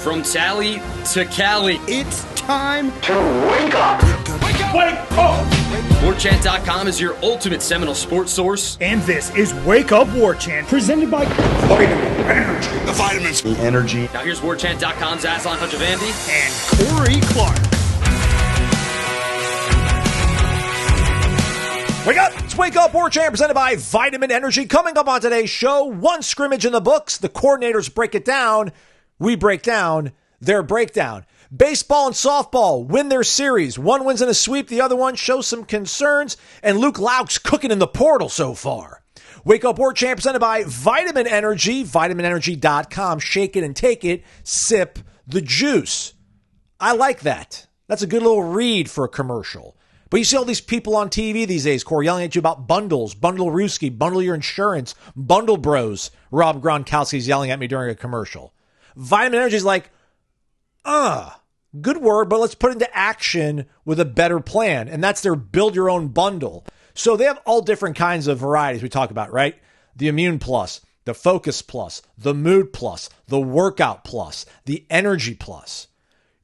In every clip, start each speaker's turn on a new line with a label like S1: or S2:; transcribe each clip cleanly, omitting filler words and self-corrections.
S1: From Tally to Cali.
S2: It's time
S3: to wake up.
S2: Wake up!
S1: Warchant.com is your ultimate Seminole sports source.
S2: And this is Wake Up Warchant, presented by
S3: Vitamin Energy.
S4: The vitamins.
S3: The energy.
S1: Now here's Warchant.com's Aslan Hutchavandi
S2: and Corey Clark.
S5: Wake up! It's Wake Up Warchant presented by Vitamin Energy. Coming up on today's show, one scrimmage in the books. The coordinators break it down. We break down their breakdown. Baseball and softball win their series. One wins in a sweep. The other one shows some concerns. And Loucks cooking in the portal so far. Wake Up Warchant presented by Vitamin Energy. VitaminEnergy.com. Shake it and take it. Sip the juice. I like that. That's a good little read for a commercial. But you see all these people on TV these days, Corey, yelling at you about bundles, bundle Ruski, bundle your insurance, bundle bros. Rob Gronkowski's yelling at me during a commercial. Vitamin Energy is like, good word, but let's put it into action with a better plan. And that's their build your own bundle. So they have all different kinds of varieties we talk about, right? The Immune Plus, the Focus Plus, the Mood Plus, the Workout Plus, the Energy Plus.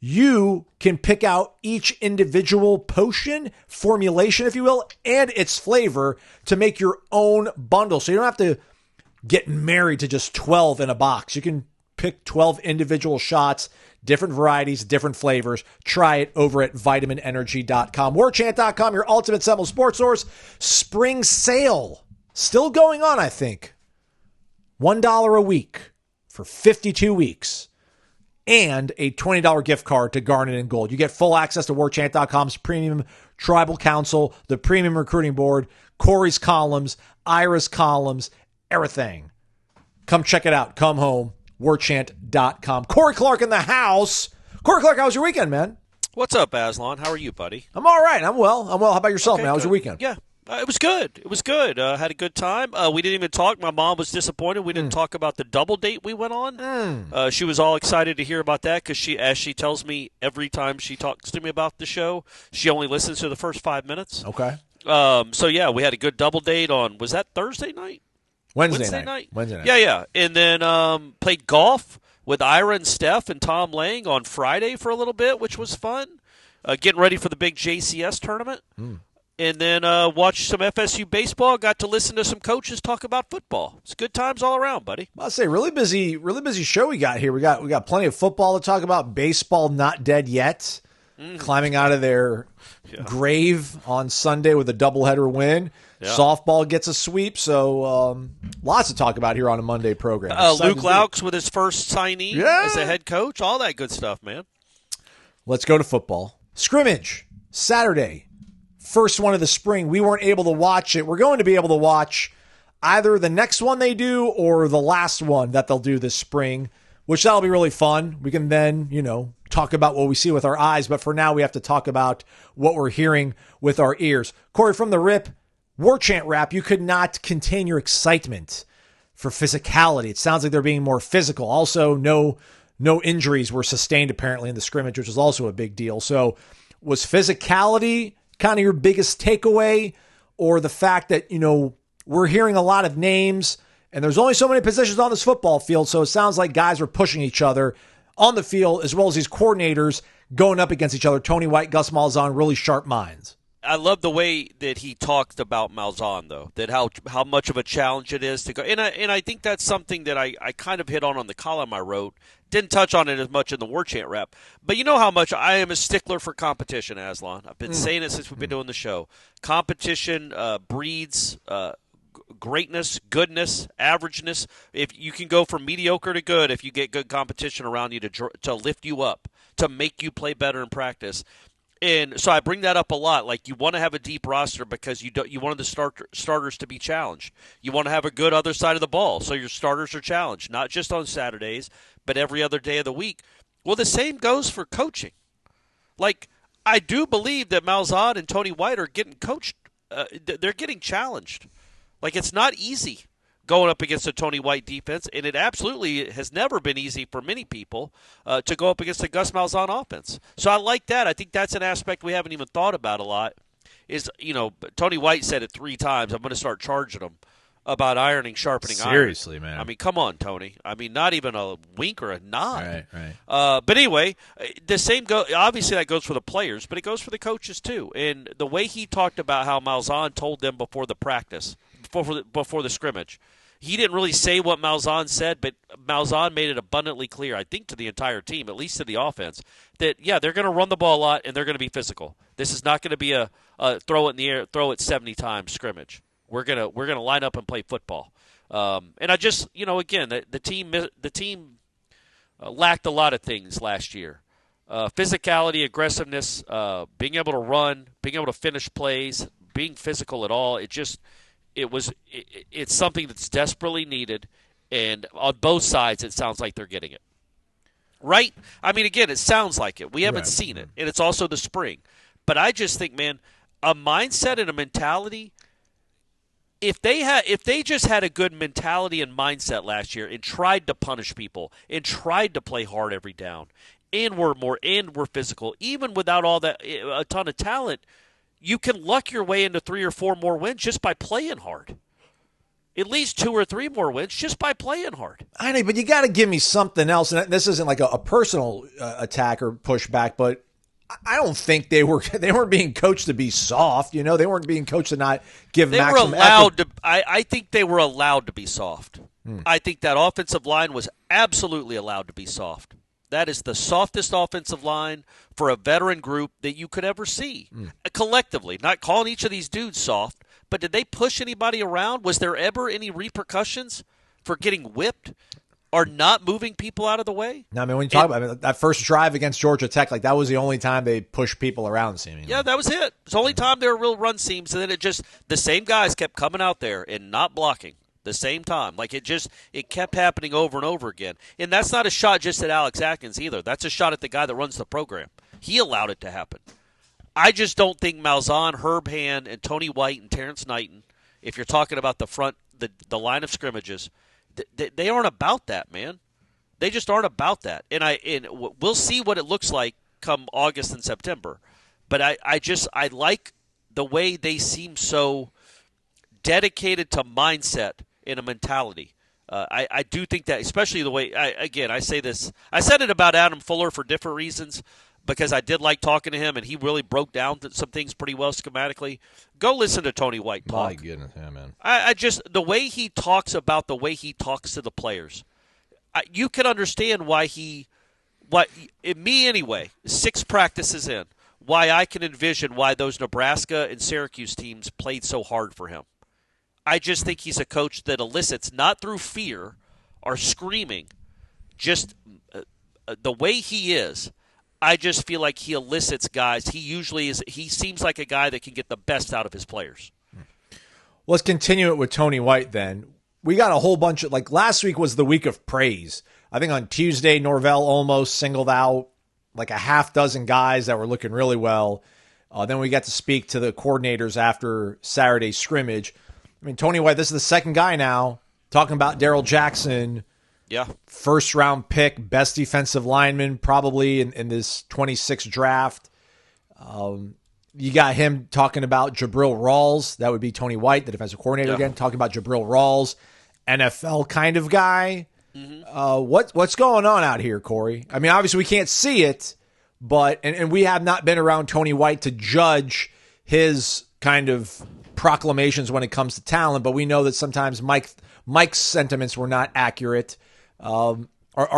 S5: You can pick out each individual potion, formulation, if you will, and its flavor to make your own bundle. So you don't have to get married to just 12 in a box. You can pick 12 individual shots, different varieties, different flavors. Try it over at vitaminenergy.com. Warchant.com, your ultimate Seminole sports source. Spring sale. Still going on, I think. $1 a week for 52 weeks. And a $20 gift card to Garnet and Gold. You get full access to Warchant.com's premium tribal council, the premium recruiting board, Corey's columns, Ira's columns, everything. Come check it out. Come home. Warchant.com. Corey Clark in the house. Corey Clark, how was your weekend, man?
S6: What's up, Aslan? How are you, buddy?
S5: I'm all right. I'm well. How about yourself,
S6: okay,
S5: man? How was your weekend?
S6: Yeah. It was good. It was good. Had a good time. We didn't even talk. My mom was disappointed. We didn't talk about the double date we went on. She was all excited to hear about that because as she tells me every time she talks to me about the show, she only listens to the first 5 minutes.
S5: Okay.
S6: So, yeah, we had a good double date on, was that Thursday night?
S5: Wednesday night. Wednesday night.
S6: Yeah. And then played golf with Ira and Steph and Tom Lang on Friday for a little bit, which was fun. Getting ready for the big JCS tournament. And then watched some FSU baseball. Got to listen to some coaches talk about football. It's good times all around, buddy.
S5: I'll say really busy show we got here. We got plenty of football to talk about. Baseball not dead yet. Climbing out of their grave on Sunday with a doubleheader win. Yeah. Softball gets a sweep. So lots to talk about here on a Monday program.
S6: Luke Loucks with his first signee as a head coach. All that good stuff, man.
S5: Let's go to football. Scrimmage Saturday. First one of the spring. We weren't able to watch it. We're going to be able to watch either the next one they do or the last one that they'll do this spring, which that'll be really fun. We can then, talk about what we see with our eyes. But for now, we have to talk about what we're hearing with our ears. Corey, from the rip, Warchant rap, you could not contain your excitement for physicality. It sounds like they're being more physical. Also, no injuries were sustained apparently in the scrimmage, which is also a big deal. So was physicality kind of your biggest takeaway, or the fact that, we're hearing a lot of names and there's only so many positions on this football field. So it sounds like guys are pushing each other on the field, as well as these coordinators going up against each other. Tony White, Gus Malzahn, really sharp minds.
S6: I love the way that he talked about Malzahn, though, that how much of a challenge it is to go. And I think that's something that I kind of hit on the column I wrote. Didn't touch on it as much in the Warchant rap. But you know how much I am a stickler for competition, Aslan. I've been saying it since we've been doing the show. Competition breeds greatness, goodness, averageness. If you can go from mediocre to good if you get good competition around you to lift you up, to make you play better in practice. And so I bring that up a lot. Like, you want to have a deep roster because you want the starters to be challenged. You want to have a good other side of the ball, so your starters are challenged, not just on Saturdays, but every other day of the week. Well, the same goes for coaching. Like, I do believe that Malzahn and Tony White are getting coached. They're getting challenged. Like, it's not easy going up against a Tony White defense, and it absolutely has never been easy for many people to go up against a Gus Malzahn offense. So I like that. I think that's an aspect we haven't even thought about a lot is, Tony White said it 3 times, I'm going to start charging them. about sharpening
S5: Seriously,
S6: iron.
S5: man.
S6: I mean, come on, Tony. I mean, not even a wink or a nod.
S5: Right.
S6: But anyway, the same obviously that goes for the players, but it goes for the coaches too. And the way he talked about how Malzahn told them before the practice, before the scrimmage, he didn't really say what Malzahn said, but Malzahn made it abundantly clear, I think, to the entire team, at least to the offense, that, yeah, they're going to run the ball a lot and they're going to be physical. This is not going to be a throw it in the air, throw it 70 times scrimmage. We're gonna line up and play football. And I just, again, the team lacked a lot of things last year. Physicality, aggressiveness, being able to run, being able to finish plays, being physical at all. It's something that's desperately needed, and on both sides it sounds like they're getting it. Right? I mean, again, it sounds like it. We haven't seen it, and it's also the spring. But I just think, man, a mindset and a mentality, if they just had a good mentality and mindset last year and tried to punish people and tried to play hard every down and were physical, even without all that a ton of talent, you can luck your way into 3 or 4 more wins just by playing hard. At least 2 or 3 more wins just by playing hard.
S5: I know, but you got to give me something else. And this isn't like a personal attack or pushback, but I don't think they weren't being coached to be soft. They weren't being coached to not give maximum effort.
S6: I think they were allowed to be soft. I think that offensive line was absolutely allowed to be soft. That is the softest offensive line for a veteran group that you could ever see. Collectively, not calling each of these dudes soft, but did they push anybody around? Was there ever any repercussions for getting whipped or not moving people out of the way?
S5: No, I mean, when you talk about that first drive against Georgia Tech, like that was the only time they pushed people around, seemingly.
S6: Yeah, that was it. It's the only time there were real run seams, and then the same guys kept coming out there and not blocking. The same time. Like it kept happening over and over again. And that's not a shot just at Alex Atkins either. That's a shot at the guy that runs the program. He allowed it to happen. I just don't think Malzahn, Herb Hand, and Tony White and Terrence Knighton, if you're talking about the line of scrimmages, they aren't about that, man. They just aren't about that. And we'll see what it looks like come August and September. But I like the way they seem so dedicated to mindset and a mentality. I do think that, especially the way, I say this, I said it about Adam Fuller for different reasons because I did like talking to him, and he really broke down some things pretty well schematically. Go listen to Tony White talk.
S5: My goodness, yeah, man.
S6: I just, the way he talks about the way he talks to the players, you can understand why me anyway, 6 practices in, why I can envision why those Nebraska and Syracuse teams played so hard for him. I just think he's a coach that elicits, not through fear or screaming, just the way he is. I just feel like he elicits guys. He seems like a guy that can get the best out of his players.
S5: Let's continue it with Tony White then. We got a whole bunch of, like last week was the week of praise. I think on Tuesday, Norvell almost singled out like a half dozen guys that were looking really well. Then we got to speak to the coordinators after Saturday's scrimmage. I mean, Tony White, this is the second guy now talking about Darrell Jackson.
S6: Yeah.
S5: First round pick, best defensive lineman probably in this 26 draft. You got him talking about Jabril Rawls. That would be Tony White, the defensive coordinator again, talking about Jabril Rawls, NFL kind of guy. Mm-hmm. What's going on out here, Corey? I mean, obviously we can't see it, but and we have not been around Tony White to judge his kind of proclamations when it comes to talent, but we know that sometimes Mike's sentiments were not accurate. Are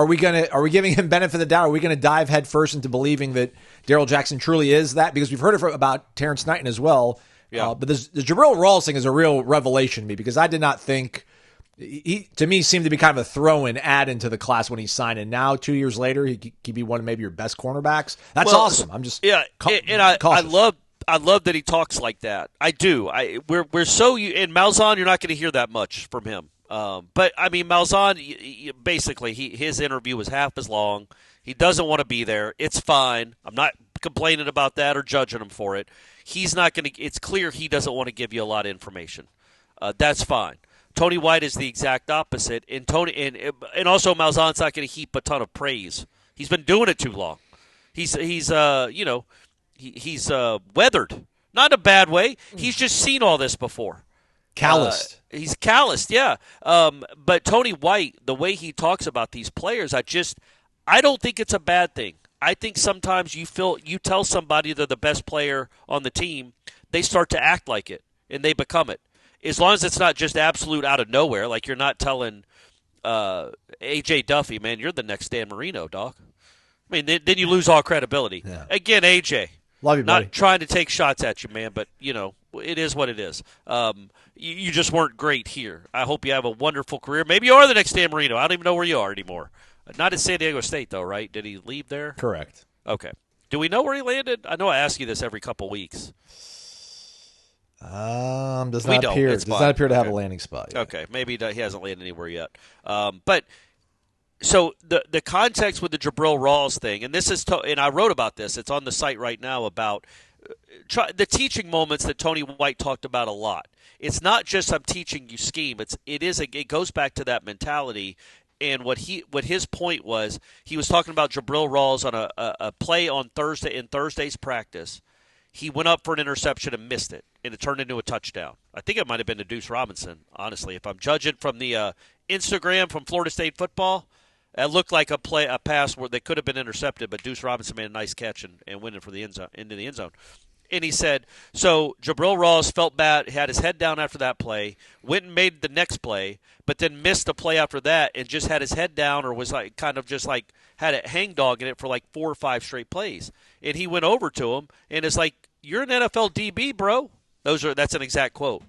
S5: we giving him benefit of the doubt? Are we going to dive headfirst into believing that Darrell Jackson truly is that? Because we've heard it about Terrence Knighton as well. Yeah. But the Jabril Rawls thing is a real revelation to me because I did not think he to me seemed to be kind of a throw-in add into the class when he signed, and now 2 years later he could be one of maybe your best cornerbacks. That's awesome. I'm just
S6: I love that he talks like that. I do. We're so in Malzahn, you're not going to hear that much from him. But I mean, Malzahn, basically, his interview was half as long. He doesn't want to be there. It's fine. I'm not complaining about that or judging him for it. He's not going to. It's clear he doesn't want to give you a lot of information. That's fine. Tony White is the exact opposite, and also Malzahn's not going to heap a ton of praise. He's been doing it too long. He's weathered, not in a bad way. He's just seen all this before.
S5: Calloused.
S6: He's calloused, yeah. But Tony White, the way he talks about these players, I don't think it's a bad thing. I think sometimes you tell somebody they're the best player on the team, they start to act like it, and they become it. As long as it's not just absolute out of nowhere, like you're not telling A.J. Duffy, man, you're the next Dan Marino, dog. I mean, then you lose all credibility. Yeah. Again, A.J.,
S5: love you, buddy.
S6: Not trying to take shots at you, man, but, it is what it is. You just weren't great here. I hope you have a wonderful career. Maybe you are the next Dan Marino. I don't even know where you are anymore. Not at San Diego State, though, right? Did he leave there?
S5: Correct.
S6: Okay. Do we know where he landed? I know I ask you this every couple weeks.
S5: Does not appear to have a landing spot yet.
S6: Okay. Maybe he hasn't landed anywhere yet. But so the context with the Jabril Rawls thing, and and I wrote about this. It's on the site right now about the teaching moments that Tony White talked about a lot. It's not just I'm teaching you scheme. It goes back to that mentality. And what his point was, he was talking about Jabril Rawls on a play on Thursday in Thursday's practice. He went up for an interception and missed it, and it turned into a touchdown. I think it might have been to Deuce Robinson, honestly. If I'm judging from the Instagram from Florida State football, it looked like a pass where they could have been intercepted, but Deuce Robinson made a nice catch and went into the end zone. And he said, so Jabril Rawls felt bad, had his head down after that play, went and made the next play, but then missed the play after that and just had his head down or was like kind of just like had it hangdog in it for like 4 or 5 straight plays. And he went over to him and it's like, you're an NFL DB, bro. That's an exact quote.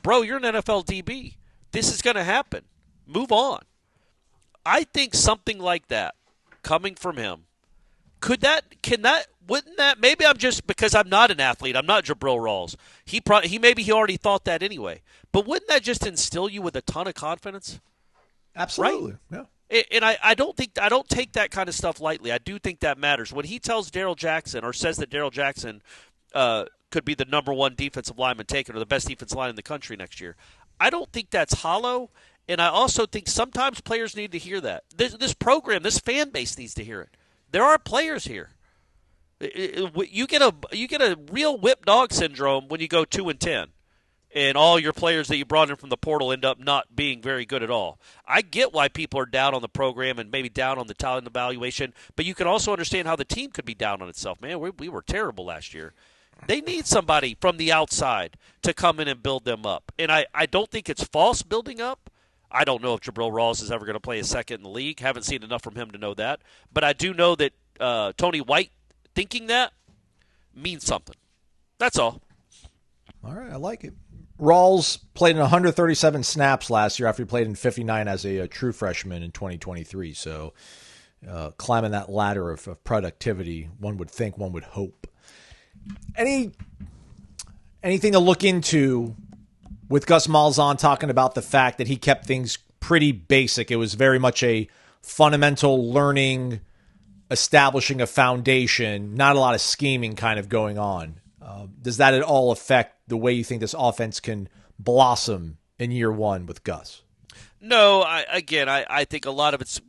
S6: Bro, you're an NFL DB. This is going to happen. Move on. I think something like that coming from him, wouldn't that, maybe I'm just, because I'm not an athlete, I'm not Jabril Rawls. He already thought that anyway. But wouldn't that just instill you with a ton of confidence?
S5: Absolutely.
S6: Right? Yeah. And I don't take that kind of stuff lightly. I do think that matters. When he tells Darrell Jackson or says that Darrell Jackson could be the number 1 defensive lineman taken or the best defensive line in the country next year, I don't think that's hollow. And I also think sometimes players need to hear that. This program, this fan base needs to hear it. There are players here. You get a real whip dog syndrome when you go 2-10, and all your players that you brought in from the portal end up not being very good at all. I get why people are down on the program and maybe down on the talent evaluation, but you can also understand how the team could be down on itself. Man, we were terrible last year. They need somebody from the outside to come in and build them up, and I don't think it's false building up. I don't know if Jabril Rawls is ever going to play a second in the league. Haven't seen enough from him to know that, but I do know that Tony White thinking that means something. That's all.
S5: All right, I like it. Rawls played in 137 snaps last year after he played in 59 as a true freshman in 2023. So climbing that ladder of productivity, one would think, one would hope. Anything to look into with Gus Malzahn talking about the fact that he kept things pretty basic? It was very much a fundamental learning, establishing a foundation, not a lot of scheming kind of going on. Does that at all affect the way you think this offense can blossom in year one with Gus?
S6: No, I think a lot of it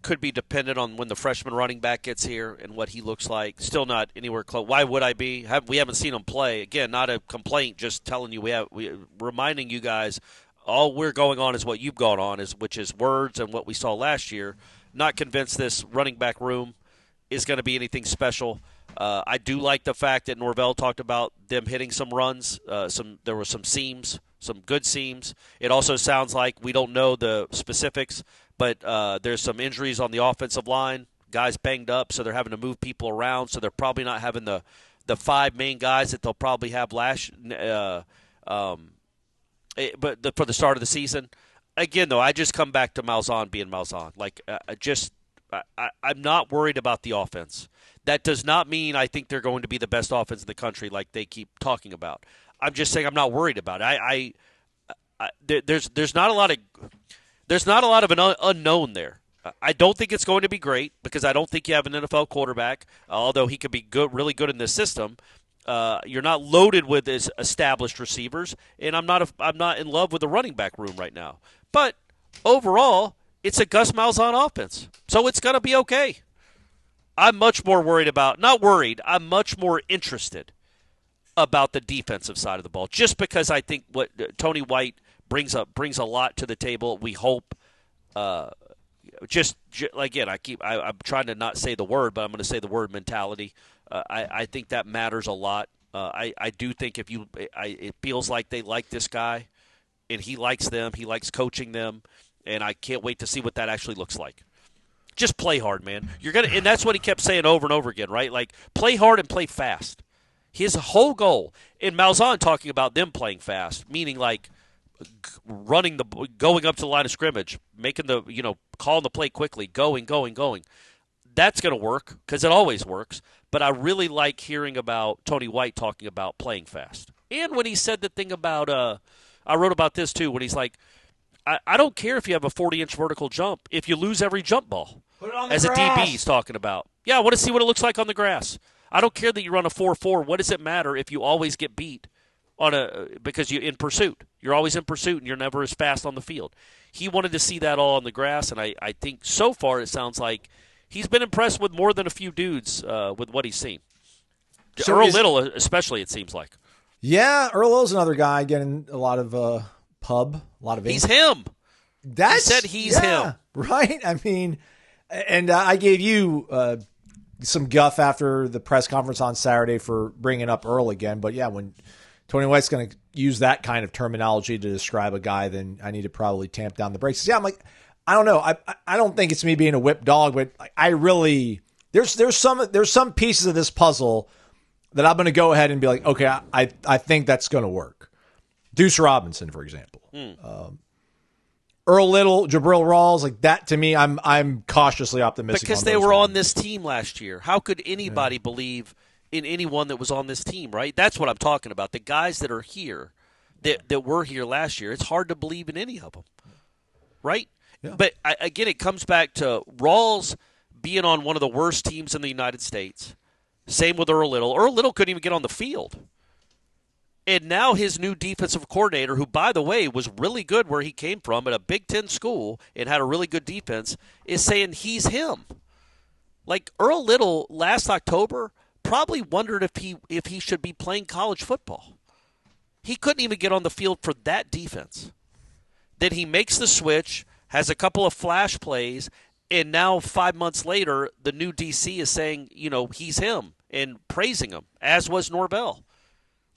S6: could be dependent on when the freshman running back gets here and what he looks like. Still not anywhere close. Why would I be? We haven't seen him play. Again, not a complaint, just telling you, reminding you guys, all we're going on is what you've gone on, which is words and what we saw last year. Not convinced this running back room is going to be anything special. I do like the fact that Norvell talked about them hitting some runs. There were some seams, some good seams. It also sounds like we don't know the specifics, but there's some injuries on the offensive line. Guys banged up, so they're having to move people around. So they're probably not having the 5 main guys that they'll probably have for the start of the season. Again, though, I just come back to Malzahn being Malzahn. I'm not worried about the offense. That does not mean I think they're going to be the best offense in the country like they keep talking about. I'm just saying I'm not worried about it. There's not a lot of an unknown there. I don't think it's going to be great because I don't think you have an NFL quarterback, although he could be good, really good in this system. You're not loaded with his established receivers, and I'm not in love with the running back room right now. But overall, it's a Gus Malzahn offense, so it's going to be okay. I'm much more worried about – not worried. I'm much more interested about the defensive side of the ball, just because I think what Tony White brings a lot to the table. We hope. Again, I'm trying to not say the word, but I'm going to say the word mentality. I think that matters a lot. I do think it feels like they like this guy, and he likes them. He likes coaching them, and I can't wait to see what that actually looks like. Just play hard, man. And that's what he kept saying over and over again, right? Like, play hard and play fast. His whole goal, and Malzahn talking about them playing fast, meaning like going up to the line of scrimmage, calling the play quickly, going. That's going to work because it always works. But I really like hearing about Tony White talking about playing fast. And when he said the thing about, I wrote about this too, when he's like, I don't care if you have a 40-inch vertical jump if you lose every jump ball.
S5: Put it on the
S6: as
S5: grass.
S6: A DB he's talking about. Yeah, I want to see what it looks like on the grass. I don't care that you run a 4.4. What does it matter if you always get beat because you're in pursuit? You're always in pursuit and you're never as fast on the field. He wanted to see that all on the grass, and I think so far it sounds like he's been impressed with more than a few dudes with what he's seen.
S5: So
S6: Earl Little especially, it seems like.
S5: Yeah, Earl Little's another guy getting a lot of pub, a lot of ink.
S6: He's him.
S5: He
S6: said he's him.
S5: Right? I mean, and I gave you some guff after the press conference on Saturday for bringing up Earl again. But, yeah, when Tony White's going to use that kind of terminology to describe a guy, then I need to probably tamp down the brakes. Yeah, I'm like, I don't know. I don't think it's me being a whip dog, but I really – there's some pieces of this puzzle that I'm going to go ahead and be like, okay, I think that's going to work. Deuce Robinson, for example. Earl Little, Jabril Rawls, like that to me, I'm cautiously optimistic.
S6: Because they were on this team last year. How could anybody believe in anyone that was on this team, right? That's what I'm talking about. The guys that are here, that were here last year, it's hard to believe in any of them, right? Yeah. But, again, it comes back to Rawls being on one of the worst teams in the United States. Same with Earl Little. Earl Little couldn't even get on the field. And now his new defensive coordinator, who, by the way, was really good where he came from at a Big Ten school and had a really good defense, is saying he's him. Like Earl Little last October probably wondered if he should be playing college football. He couldn't even get on the field for that defense. Then he makes the switch, has a couple of flash plays, and now 5 months later, the new DC is saying, he's him and praising him, as was Norvell.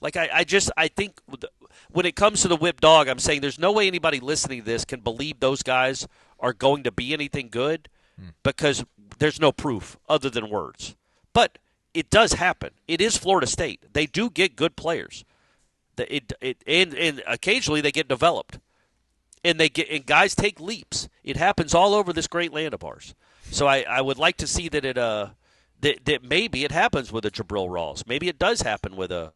S6: Like, I think when it comes to the whip dog, I'm saying there's no way anybody listening to this can believe those guys are going to be anything good because there's no proof other than words. But it does happen. It is Florida State. They do get good players. And occasionally they get developed. And guys take leaps. It happens all over this great land of ours. So I would like to see that that maybe it happens with a Jabril Rawls. Maybe it does happen with an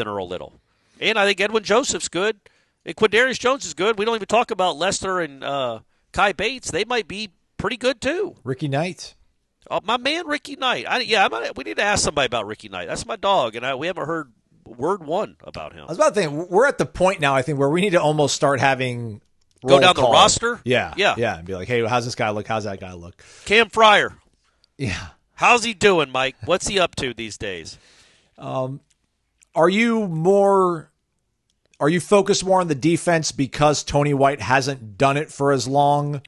S6: Earl Little. And I think Edwin Joseph's good. And Quindarius Jones is good. We don't even talk about Lester and Kai Bates. They might be pretty good too.
S5: Ricky Knight.
S6: Oh, my man Ricky Knight. We need to ask somebody about Ricky Knight. That's my dog, and we haven't heard word one about him.
S5: I was about to think, we're at the point now, I think, where we need to almost start having
S6: go down the roster?
S5: Yeah. And be like, hey, how's this guy look? How's that guy look?
S6: Cam Fryer.
S5: Yeah.
S6: How's he doing, Mike? What's he up to these days?
S5: Are you focused more on the defense because Tony White hasn't done it for as long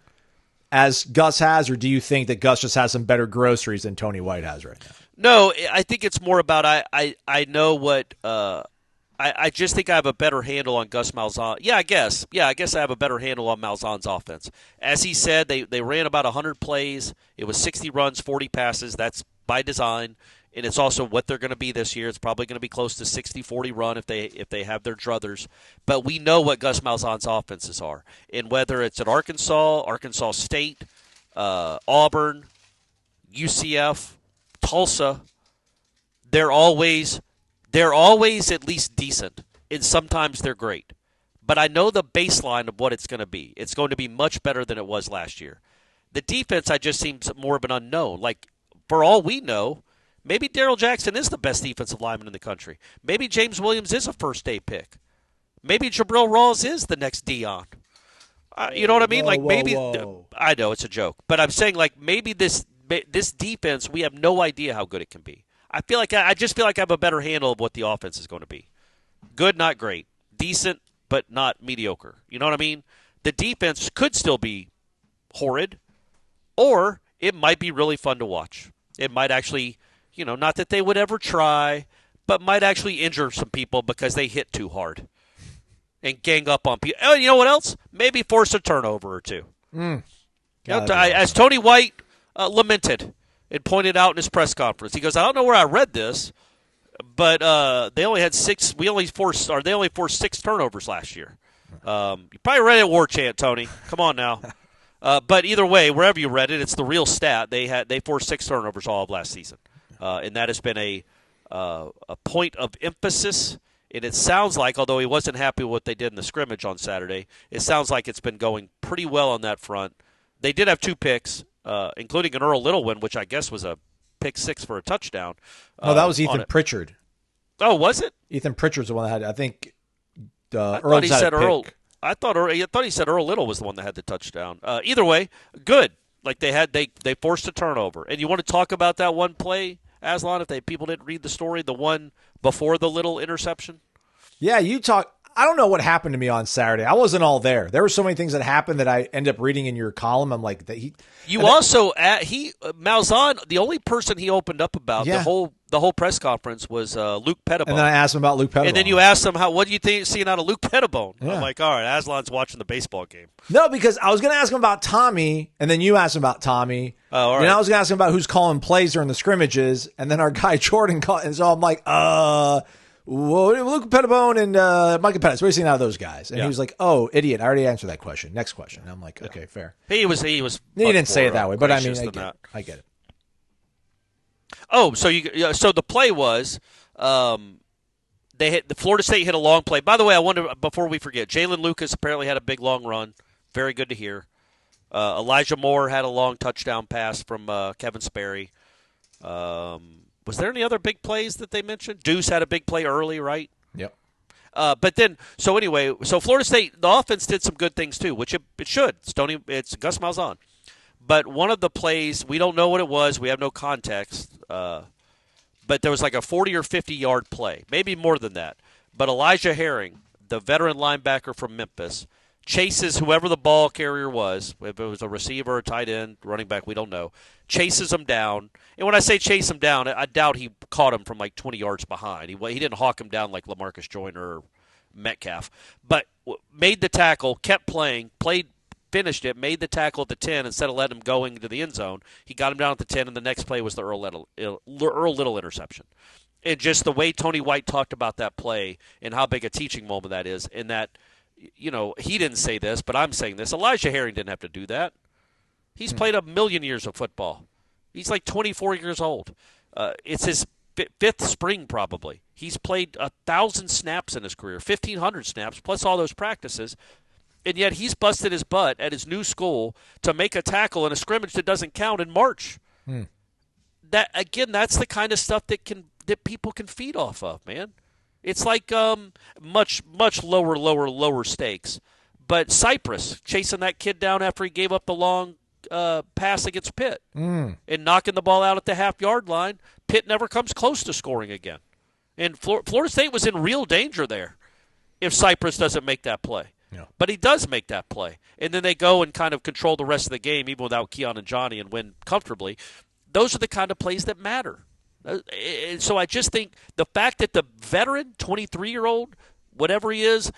S5: as Gus has, or do you think that Gus just has some better groceries than Tony White has right now?
S6: No, I think it's more about I know what I just think I have a better handle on Gus Malzahn. I guess I have a better handle on Malzahn's offense. As he said, they ran about 100 plays. It was 60 runs, 40 passes. That's by design. And it's also what they're going to be this year. It's probably going to be close to 60-40 run if they have their druthers. But we know what Gus Malzahn's offenses are. And whether it's at Arkansas State, Auburn, UCF, Tulsa, they're always at least decent. And sometimes they're great. But I know the baseline of what it's going to be. It's going to be much better than it was last year. The defense, I just seems more of an unknown. Like, for all we know, maybe Darrell Jackson is the best defensive lineman in the country. Maybe James Williams is a first-day pick. Maybe Jabril Rawls is the next Dion. You know what I mean?
S5: Whoa.
S6: I know it's a joke, but I'm saying maybe this defense, we have no idea how good it can be. I just feel like I have a better handle of what the offense is going to be. Good, not great. Decent, but not mediocre. You know what I mean? The defense could still be horrid, or it might be really fun to watch. It might actually, not that they would ever try, but might actually injure some people because they hit too hard and gang up on people. Oh, you know what else? Maybe force a turnover or two. As Tony White lamented and pointed out in his press conference, he goes, "I don't know where I read this, but they only had six. They only forced 6 turnovers last year. You probably read it at Warchant, Tony. Come on now." But either way, wherever you read it, it's the real stat. They forced 6 turnovers all of last season, and that has been a point of emphasis. And it sounds like, although he wasn't happy with what they did in the scrimmage on Saturday, it sounds like it's been going pretty well on that front. They did have 2 picks, including an Earl Little one, which I guess was a pick 6 for a touchdown.
S5: No, that was Ethan Pritchard.
S6: Oh, was it?
S5: Ethan Pritchard's the one that had. I think
S6: Earl said Earl. I thought he said Earl Little was the one that had the touchdown. Either way, good. Like they forced a turnover. And you want to talk about that one play, Aslan, if people didn't read the story, the one before the Little interception?
S5: Yeah, I don't know what happened to me on Saturday. I wasn't all there. There were so many things that happened that I end up reading in your column. I'm like,
S6: Malzahn, the only person he opened up about the whole press conference was Luke Pettibone.
S5: And then I asked him about Luke Pettibone.
S6: And then you asked him, what do you think seeing out of Luke Pettibone? Yeah. I'm like, all right, Aslan's watching the baseball game.
S5: No, because I was going to ask him about Tommy, and then you asked him about Tommy.
S6: Oh, all right.
S5: And I was going to ask him about who's calling plays during the scrimmages, and then our guy Jordan called, and so I'm like, Luke Pettibone and Micah Pettis. What are you seeing out of those guys? And he was like, "Oh, idiot! I already answered that question. Next question." And I'm like, "Okay, fair."
S6: He was.
S5: He didn't say it that way, but I mean, I get it.
S6: Oh, so the play was, the Florida State hit a long play. By the way, I wonder before we forget, Jalen Lucas apparently had a big long run. Very good to hear. Elijah Moore had a long touchdown pass from Kevin Sperry. Was there any other big plays that they mentioned? Deuce had a big play early, right?
S5: Yep.
S6: But then, so Florida State, the offense did some good things too, which it should. It's Gus Malzahn. But one of the plays, we don't know what it was. We have no context. But there was like a 40 or 50-yard play, maybe more than that. But Elijah Herring, the veteran linebacker from Memphis, chases whoever the ball carrier was, if it was a receiver, a tight end, running back, we don't know, chases him down. And when I say chase him down, I doubt he caught him from like 20 yards behind. He didn't hawk him down like LaMarcus Joyner or Metcalf. But made the tackle, kept playing, finished it, made the tackle at the 10 instead of letting him go into the end zone. He got him down at the 10, and the next play was the Earl Little interception. And just the way Tony White talked about that play and how big a teaching moment that is, and that, he didn't say this, but I'm saying this. Elijah Herring didn't have to do that. He's played 1,000,000 years of football. He's like 24 years old. It's his 5th spring probably. He's played 1,000 snaps in his career, 1,500 snaps, plus all those practices. And yet he's busted his butt at his new school to make a tackle in a scrimmage that doesn't count in March. That's the kind of stuff that people can feed off of, man. It's like much lower stakes. But Cypress chasing that kid down after he gave up the long pass against Pitt and knocking the ball out at the half-yard line. Pitt never comes close to scoring again. And Florida State was in real danger there if Cypress doesn't make that play.
S5: Yeah.
S6: But he does make that play. And then they go and kind of control the rest of the game, even without Keon and Johnny, and win comfortably. Those are the kind of plays that matter. And so I just think the fact that the veteran, 23-year-old, whatever he is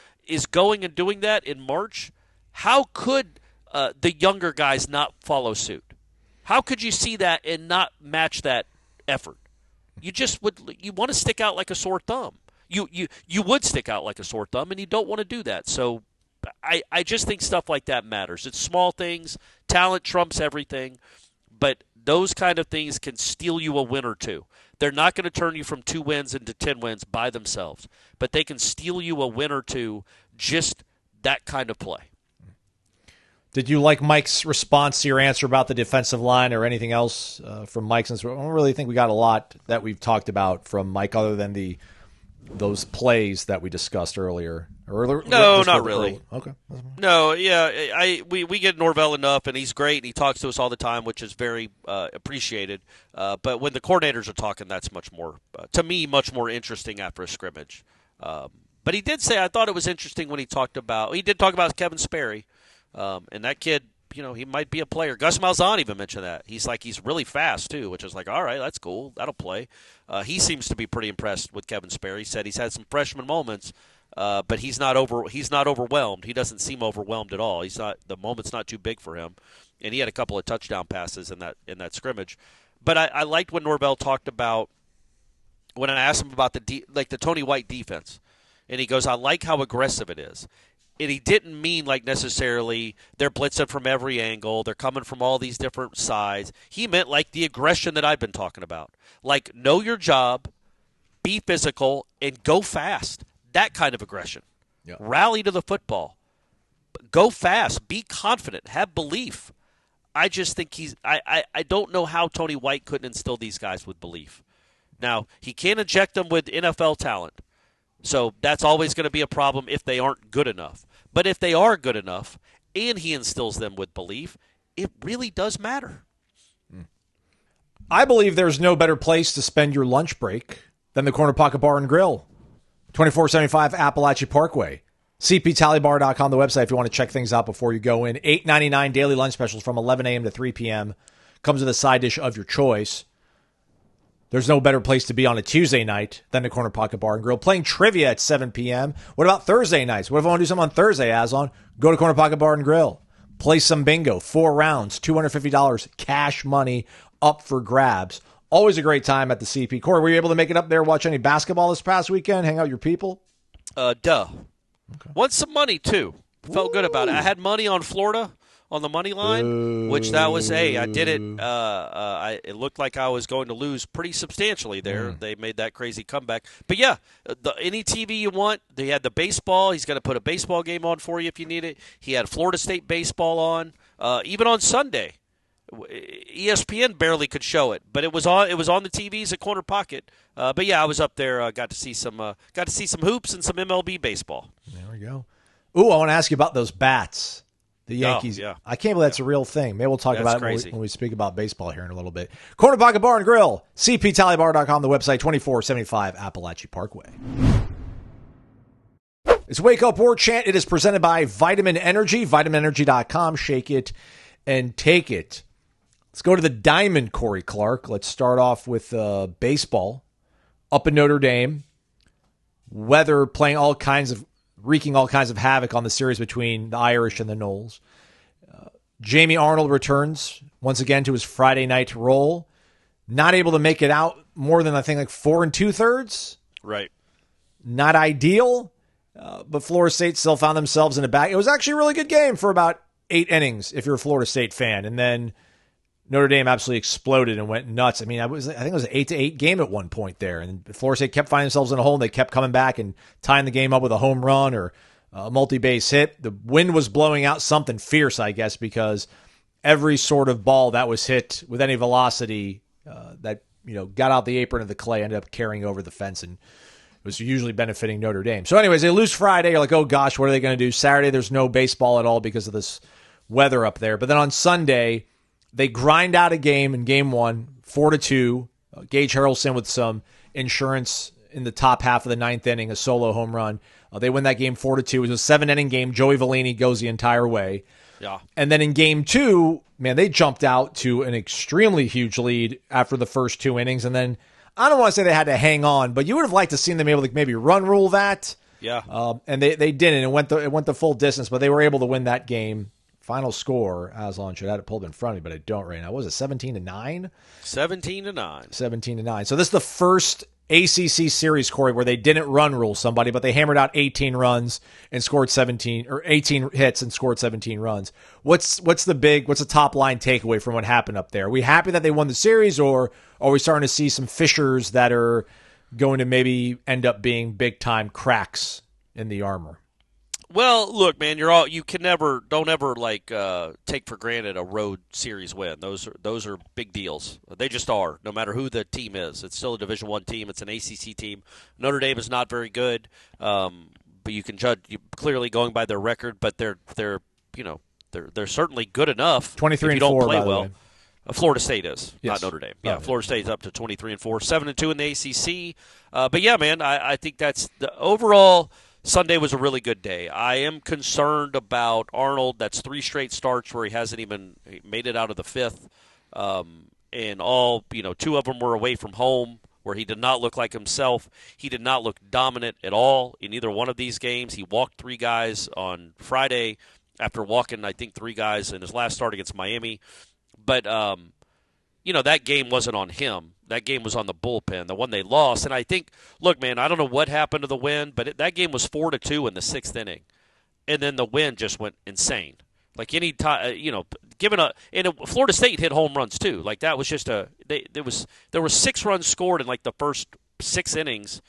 S6: going and doing that in March, how could the younger guys not follow suit? How could you see that and not match that effort? You want to stick out like a sore thumb. You would stick out like a sore thumb, and you don't want to do that. So I just think stuff like that matters. It's small things. Talent trumps everything. But those kind of things can steal you a win or two. They're not going to turn you from 2 wins into 10 wins by themselves. But they can steal you a win or two, just that kind of play.
S5: Did you like Mike's response to your answer about the defensive line or anything else from Mike? Since I don't really think we got a lot that we've talked about from Mike other than the those plays that we discussed earlier.
S6: No, not really.
S5: Okay.
S6: No, yeah, we get Norvell enough, and he's great, and he talks to us all the time, which is very appreciated. But when the coordinators are talking, that's much more, to me, much more interesting after a scrimmage. But he did say, I thought it was interesting when he did talk about Kevin Sperry, and that kid, he might be a player. Gus Malzahn even mentioned that. He's really fast, too, which is like, all right, that's cool. That'll play. He seems to be pretty impressed with Kevin Sperry. He said he's had some freshman moments, but he's not overwhelmed. He doesn't seem overwhelmed at all. The moment's not too big for him. And he had a couple of touchdown passes in that scrimmage. But I liked when Norvell talked about, when I asked him about the Tony White defense, and he goes, I like how aggressive it is. And he didn't mean like necessarily they're blitzing from every angle, they're coming from all these different sides. He meant like the aggression that I've been talking about. Like, know your job, be physical, and go fast. That kind of aggression. Yeah. Rally to the football. Go fast. Be confident. Have belief. I just think I don't know how Tony White couldn't instill these guys with belief. Now, he can't inject them with NFL talent. So that's always going to be a problem if they aren't good enough. But if they are good enough and he instills them with belief, it really does matter.
S5: I believe there's no better place to spend your lunch break than the Corner Pocket Bar and Grill. 2475 Appalachia Parkway. CPTallybar.com, the website, if you want to check things out before you go in. $8.99 daily lunch specials from 11 a.m. to 3 p.m. Comes with a side dish of your choice. There's no better place to be on a Tuesday night than the Corner Pocket Bar and Grill. Playing trivia at 7 p.m. What about Thursday nights? What if I want to do something on Thursday, Azon? Go to Corner Pocket Bar and Grill. Play some bingo. 4 rounds, $250 cash money up for grabs. Always a great time at the CP. Corey, were you able to make it up there, watch any basketball this past weekend, hang out with your people?
S6: Duh. Okay. Won some money, too. Felt good about it. I had money on Florida on the money line, which that was, I did it. It looked like I was going to lose pretty substantially there. They made that crazy comeback. But, yeah, any TV you want. They had the baseball. He's going to put a baseball game on for you if you need it. He had Florida State baseball on. Even on Sunday, ESPN barely could show it, but it was on the TVs at Corner Pocket. But, yeah, I was up there. Got to see some hoops and some MLB baseball.
S5: There we go. Ooh, I want to ask you about those bats. The Yankees.
S6: Yeah.
S5: I can't believe that's a real thing. Maybe we'll talk about it when we speak about baseball here in a little bit. Corner Pocket Bar and Grill, CPTallybar.com, the website, 2475 Appalachia Parkway. It's Wake Up Warchant. It is presented by Vitamin Energy, vitaminenergy.com. Shake it and take it. Let's go to the Diamond, Corey Clark. Let's start off with baseball. Up in Notre Dame. Weather playing wreaking all kinds of havoc on the series between the Irish and the Noles. Jamie Arnold returns once again to his Friday night role. Not able to make it out more than, I think, like 4 2/3.
S6: Right.
S5: Not ideal, but Florida State still found themselves in a back. It was actually a really good game for about 8 innings if you're a Florida State fan. And then Notre Dame absolutely exploded and went nuts. I mean, I think it was an 8-8 game at one point there. And Florida State kept finding themselves in a hole, and they kept coming back and tying the game up with a home run or a multi-base hit. The wind was blowing out something fierce, I guess, because every sort of ball that was hit with any velocity that got out the apron of the clay ended up carrying over the fence, and it was usually benefiting Notre Dame. So anyways, they lose Friday. You're like, oh gosh, what are they going to do? Saturday, there's no baseball at all because of this weather up there. But then on Sunday, they grind out a game in game 1, 4-2. Gage Harrelson with some insurance in the top half of the 9th inning, a solo home run. They win that game 4-2. It was a 7-inning game. Joey Vellini goes the entire way.
S6: Yeah.
S5: And then in game 2, man, they jumped out to an extremely huge lead after the first 2 innings. And then I don't want to say they had to hang on, but you would have liked to seen them able to maybe run rule that.
S6: Yeah.
S5: And they didn't. It went the full distance, but they were able to win that game. Final score, Aslan should have it pulled in front of me, but I don't right now. What was it, 17-9?
S6: 17-9.
S5: 17-9. So this is the first ACC series, Corey, where they didn't run rule somebody, but they hammered out 18 runs and scored 18 hits and scored 17 runs. What's the top line takeaway from what happened up there? Are we happy that they won the series, or are we starting to see some fissures that are going to maybe end up being big time cracks in the armor?
S6: Well, look, man, you can don't ever take for granted a road series win. Those are big deals. They just are. No matter who the team is, it's still a Division I team. It's an ACC team. Notre Dame is not very good, but you can judge clearly going by their record. But they're certainly good enough.
S5: 23
S6: if
S5: and
S6: you don't
S5: 4
S6: play
S5: by the
S6: well.
S5: way.
S6: Florida State is,
S5: Yes.
S6: not Notre Dame. Yeah,
S5: Oh,
S6: Florida State's up to 23 and 4, 7 and 2 in the ACC. But yeah, man, I think that's the overall. Sunday was a really good day. I am concerned about Arnold. That's 3 straight starts where he hasn't even made it out of the 5th. And all, 2 of them were away from home where he did not look like himself. He did not look dominant at all in either one of these games. He walked 3 guys on Friday after walking, I think, 3 guys in his last start against Miami. But, that game wasn't on him. That game was on the bullpen, the one they lost. And I think, look, man, I don't know what happened to the wind, but that game was 4-2 in the 6th inning. And then the wind just went insane. Like any time, Florida State hit home runs too. Like that was just there were 6 runs scored in like the first 6 innings,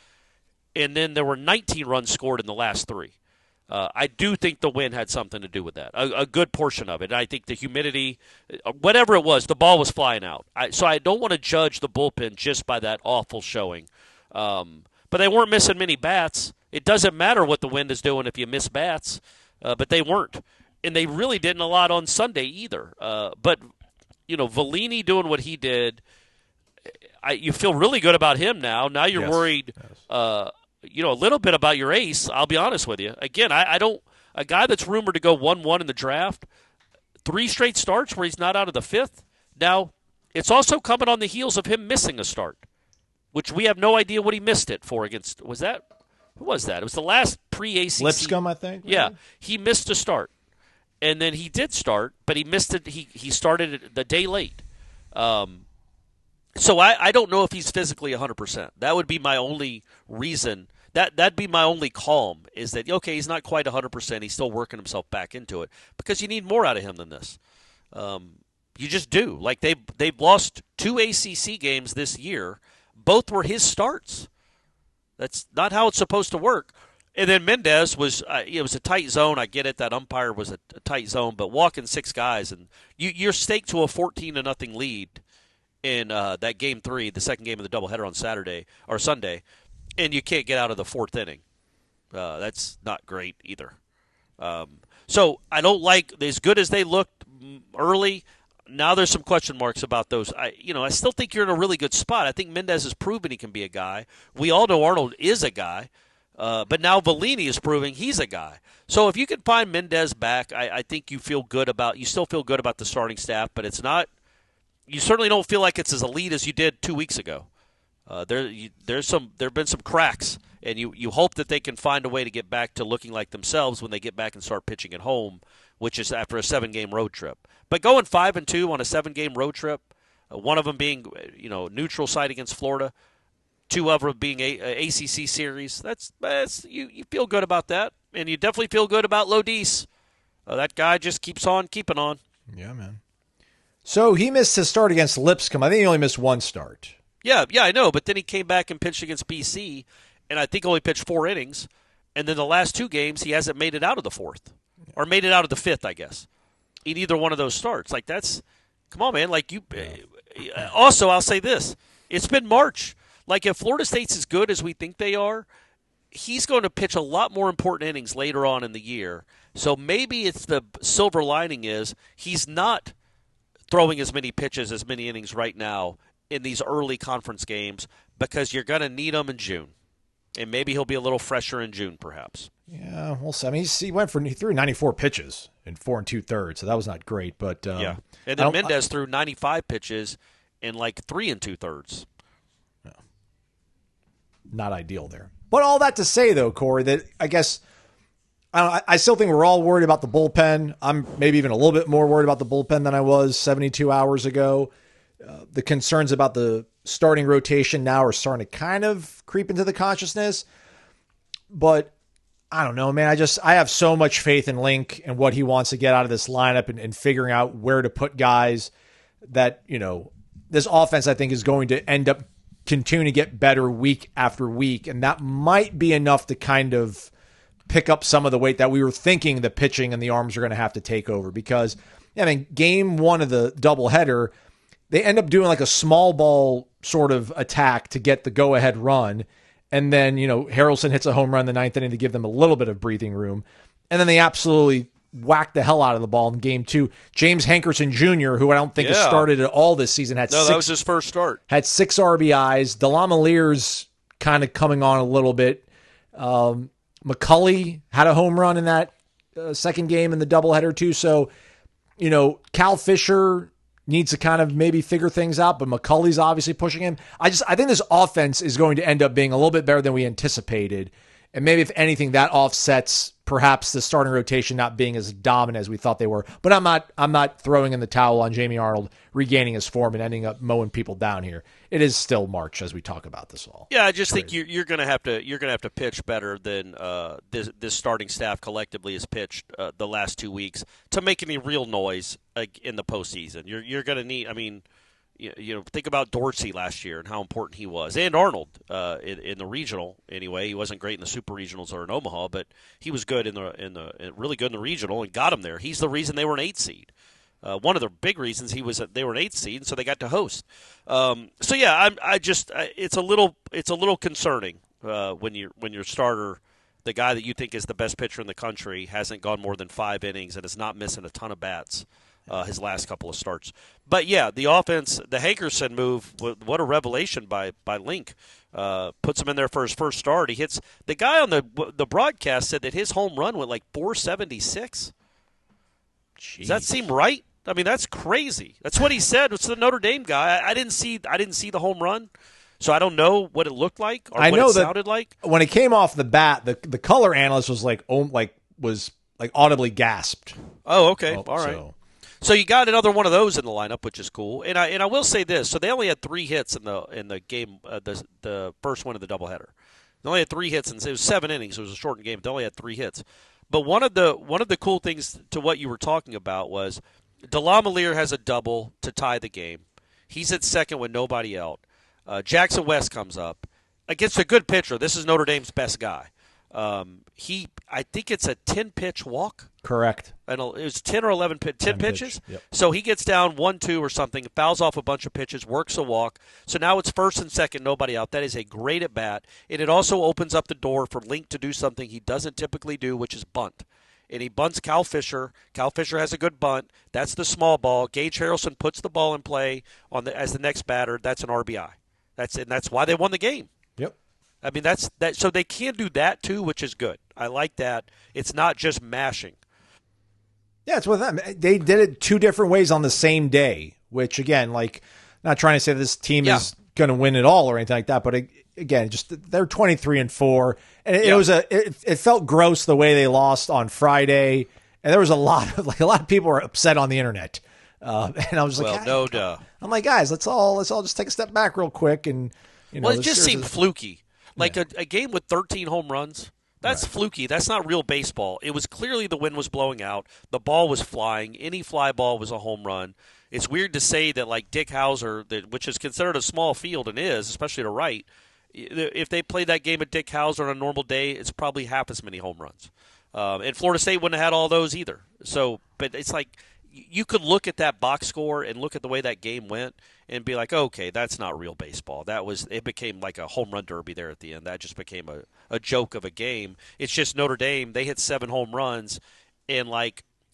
S6: and then there were 19 runs scored in the last 3. I do think the wind had something to do with that, a good portion of it. And I think the humidity, whatever it was, the ball was flying out. So I don't want to judge the bullpen just by that awful showing. But they weren't missing many bats. It doesn't matter what the wind is doing if you miss bats, but they weren't. And they really didn't a lot on Sunday either. But, Vellini doing what he did, you feel really good about him now. Now you're worried a little bit about your ace, I'll be honest with you. Again, I don't – a guy that's rumored to go 1-1 in the draft, 3 straight starts where he's not out of the 5th. Now, it's also coming on the heels of him missing a start, which we have no idea what he missed it for against – who was that? It was the last pre-ACC.
S5: Lipscomb, I think.
S6: Yeah, he missed a start. And then he did start, but he missed it. He started it the day late. So I don't know if he's physically 100%. That would be my only reason. That'd be my only calm is that, okay, he's not quite 100%. He's still working himself back into it because you need more out of him than this. You just do. Like they've lost 2 ACC games this year. Both were his starts. That's not how it's supposed to work. And then Mendez was it was a tight zone. I get it. That umpire was a tight zone, but walking 6 guys and you're staked to a 14-0 lead in that game 3, the second game of the doubleheader on Saturday or Sunday, and you can't get out of the 4th inning. That's not great either. So I don't like as good as they looked early. Now there's some question marks about those. I still think you're in a really good spot. I think Mendez has proven he can be a guy. We all know Arnold is a guy. But now Vellini is proving he's a guy. So if you can find Mendez back, I think you still feel good about the starting staff, but it's not – you certainly don't feel like it's as elite as you did 2 weeks ago. There have been some cracks, and you hope that they can find a way to get back to looking like themselves when they get back and start pitching at home, which is after a 7-game road trip. But going 5-2 on a 7-game road trip, one of them being neutral site against Florida – 2 of them being a ACC series. That's you feel good about that, and you definitely feel good about Lodis. That guy just keeps on keeping on.
S5: Yeah, man. So he missed his start against Lipscomb. I think he only missed 1 start.
S6: Yeah, I know. But then he came back and pitched against BC, and I think only pitched 4 innings. And then the last 2 games, he hasn't made it out of the 4th, or made it out of the 5th, I guess, in either one of those starts. Like that's, come on, man. Like you. Also, I'll say this: it's been March. Like, if Florida State's as good as we think they are, he's going to pitch a lot more important innings later on in the year. So maybe it's the silver lining is he's not throwing as many pitches, as many innings right now in these early conference games because you're going to need them in June. And maybe he'll be a little fresher in June, perhaps.
S5: Yeah, we'll see. I mean, he threw 94 pitches in 4 2/3, so that was not great. But
S6: yeah, and then Mendez threw 95 pitches in like 3 2/3.
S5: Not ideal there. But all that to say, though, Corey, that I guess I still think we're all worried about the bullpen. I'm maybe even a little bit more worried about the bullpen than I was 72 hours ago. The concerns about the starting rotation now are starting to kind of creep into the consciousness. But I don't know, man. I have so much faith in Link and what he wants to get out of this lineup and figuring out where to put guys that, this offense, I think, is going to end up continue to get better week after week, and that might be enough to kind of pick up some of the weight that we were thinking the pitching and the arms are going to have to take over. Because, I mean, game one of the doubleheader, they end up doing like a small ball sort of attack to get the go-ahead run. And then, Harrelson hits a home run in the ninth inning to give them a little bit of breathing room. And then they absolutely whacked the hell out of the ball in game two. James Hankerson Jr., who I don't think has started at all this season, that
S6: was his first start.
S5: Had 6 RBIs. DeLamelier's kind of coming on a little bit. McCulley had a home run in that second game in the doubleheader too. So, Cal Fisher needs to kind of maybe figure things out, but McCulley's obviously pushing him. I think this offense is going to end up being a little bit better than we anticipated. And maybe if anything, that offsets perhaps the starting rotation not being as dominant as we thought they were. But I'm not throwing in the towel on Jamie Arnold regaining his form and ending up mowing people down here. It is still March as we talk about this all.
S6: Yeah, I just think you're going to have to pitch better than this starting staff collectively has pitched the last 2 weeks to make any real noise in the postseason. You're going to need. I mean, think about Dorsey last year and how important he was, and Arnold in the regional. Anyway, he wasn't great in the super regionals or in Omaha, but he was good really good in the regional and got him there. He's the reason they were an 8 seed. One of the big reasons they were an 8 seed, and so they got to host. So yeah, it's a little concerning when your starter, the guy that you think is the best pitcher in the country, hasn't gone more than 5 innings and is not missing a ton of bats. His last couple of starts. But, yeah, the offense, the Hankerson move, what a revelation by Link. Puts him in there for his first start. He hits – the guy on the broadcast said that his home run went like 476. Jeez. Does that seem right? I mean, that's crazy. That's what he said. It's the Notre Dame guy. I didn't see the home run, so I don't know what it looked like or what it sounded like.
S5: When it came off the bat, the color analyst was was audibly gasped.
S6: Oh, okay. All right. So you got another one of those in the lineup, which is cool. And I will say this: so they only had 3 hits in the game, the first one of the doubleheader. They only had 3 hits, and it was 7 innings. It was a shortened game. They only had 3 hits. But one of the cool things to what you were talking about was DeLamelier has a double to tie the game. He's at second with nobody out. Jackson West comes up against a good pitcher. This is Notre Dame's best guy. I think it's a 10-pitch walk.
S5: Correct.
S6: And it was 10 or 11 10 pitches.
S5: Yep.
S6: So he gets down 1-2 or something, fouls off a bunch of pitches, works a walk. So now it's first and second, nobody out. That is a great at bat. And it also opens up the door for Link to do something he doesn't typically do, which is bunt. And he bunts Cal Fisher. Cal Fisher has a good bunt. That's the small ball. Gage Harrelson puts the ball in play as the next batter. That's an RBI. That's why they won the game.
S5: Yep.
S6: I mean, that's that. So they can do that too, which is good. I like that. It's not just mashing.
S5: Yeah, it's with them. They did it 2 different ways on the same day, which again, not trying to say this team is going to win it all or anything like that, but again, just they're 23-4, and it felt gross the way they lost on Friday, and there was a lot of people were upset on the internet, and I was like,
S6: no duh.
S5: I'm like, guys, let's all just take a step back real quick, and
S6: it just seemed fluky, a game with 13 home runs. That's fluky. That's not real baseball. It was clearly the wind was blowing out. The ball was flying. Any fly ball was a home run. It's weird to say that, Dick Hauser, which is considered a small field and is, especially to right, if they played that game at Dick Hauser on a normal day, it's probably half as many home runs. And Florida State wouldn't have had all those either. So, but it's like you could look at that box score and look at the way that game went and be like, okay, that's not real baseball. It became like a home run derby there at the end. That just became a joke of a game. It's just Notre Dame, they hit 7 home runs and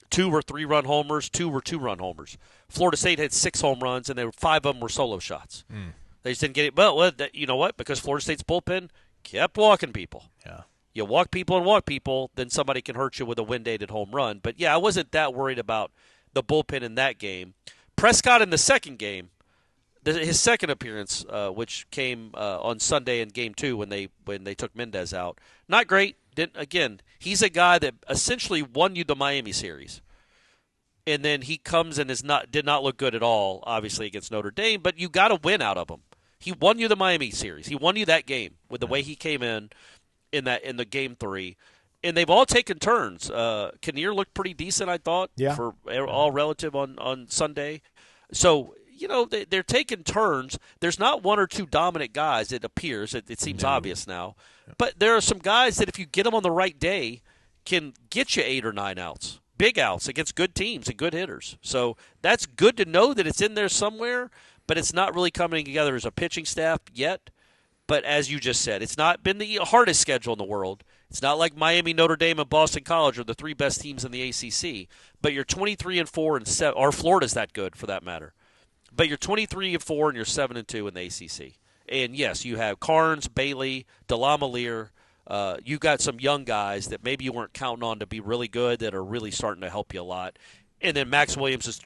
S6: 2 were 3-run homers, 2 were 2-run homers. Florida State had 6 home runs and 5 of them were solo shots. They just didn't get it. Well, you know what? Because Florida State's bullpen kept walking people.
S5: Yeah.
S6: You walk people, then somebody can hurt you with a wind-aided home run. But, yeah, I wasn't that worried about the bullpen in that game. Prescott in the second game, his second appearance, which came on Sunday in Game 2 when they took Mendez out, not great. He's a guy that essentially won you the Miami series. And then he comes and did not look good at all, obviously, against Notre Dame, but you got a win out of him. He won you the Miami series. He won you that game with the way he came in the Game 3. And they've all taken turns. Kinnear looked pretty decent, I thought, for all relative on Sunday. So, they're taking turns. There's not one or two dominant guys, it appears. It seems obvious now. But there are some guys that if you get them on the right day can get you 8 or 9 outs, big outs against good teams and good hitters. So that's good to know that it's in there somewhere, but it's not really coming together as a pitching staff yet. But as you just said, it's not been the hardest schedule in the world. It's not like Miami, Notre Dame, and Boston College are the 3 best teams in the ACC. But you're 23-4 and 7, or Florida's that good for that matter. But you're 23-4 and you're 7-2 in the ACC. And yes, you have Carnes, Bailey, DeLamielleure. You got some young guys that maybe you weren't counting on to be really good that are really starting to help you a lot. And then Max Williams is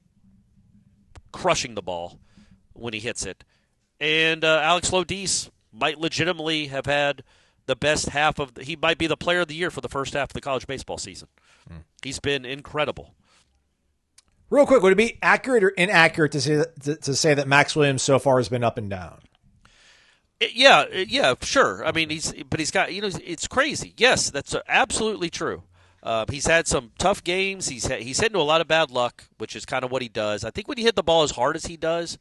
S6: crushing the ball when he hits it. And Alex Lodis might legitimately have had the best half of he might be the player of the year for the first half of the college baseball season. He's been incredible.
S5: Real quick, would it be accurate or inaccurate to say that Max Williams so far has been up and down?
S6: Yeah, sure. I mean, he's got, it's crazy. Yes, that's absolutely true. He's had some tough games. He's hit into a lot of bad luck, which is kind of what he does. I think when you hit the ball as hard as he does,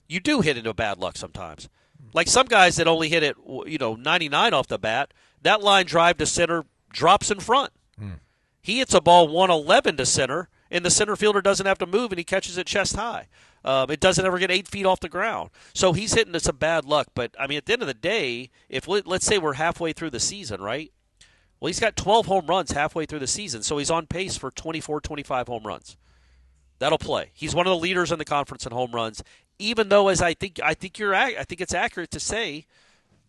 S6: you do hit into bad luck sometimes. Like some guys that only hit it, 99 off the bat, that line drive to center drops in front. He hits a ball 111 to center, and the center fielder doesn't have to move, and he catches it chest high. It doesn't ever get 8 feet off the ground. So he's hitting some bad luck. But, I mean, at the end of the day, if let's say we're halfway through the season, right? Well, he's got 12 home runs halfway through the season, so he's on pace for 24, 25 home runs. That'll play. He's one of the leaders in the conference in home runs, even though, as I think it's accurate to say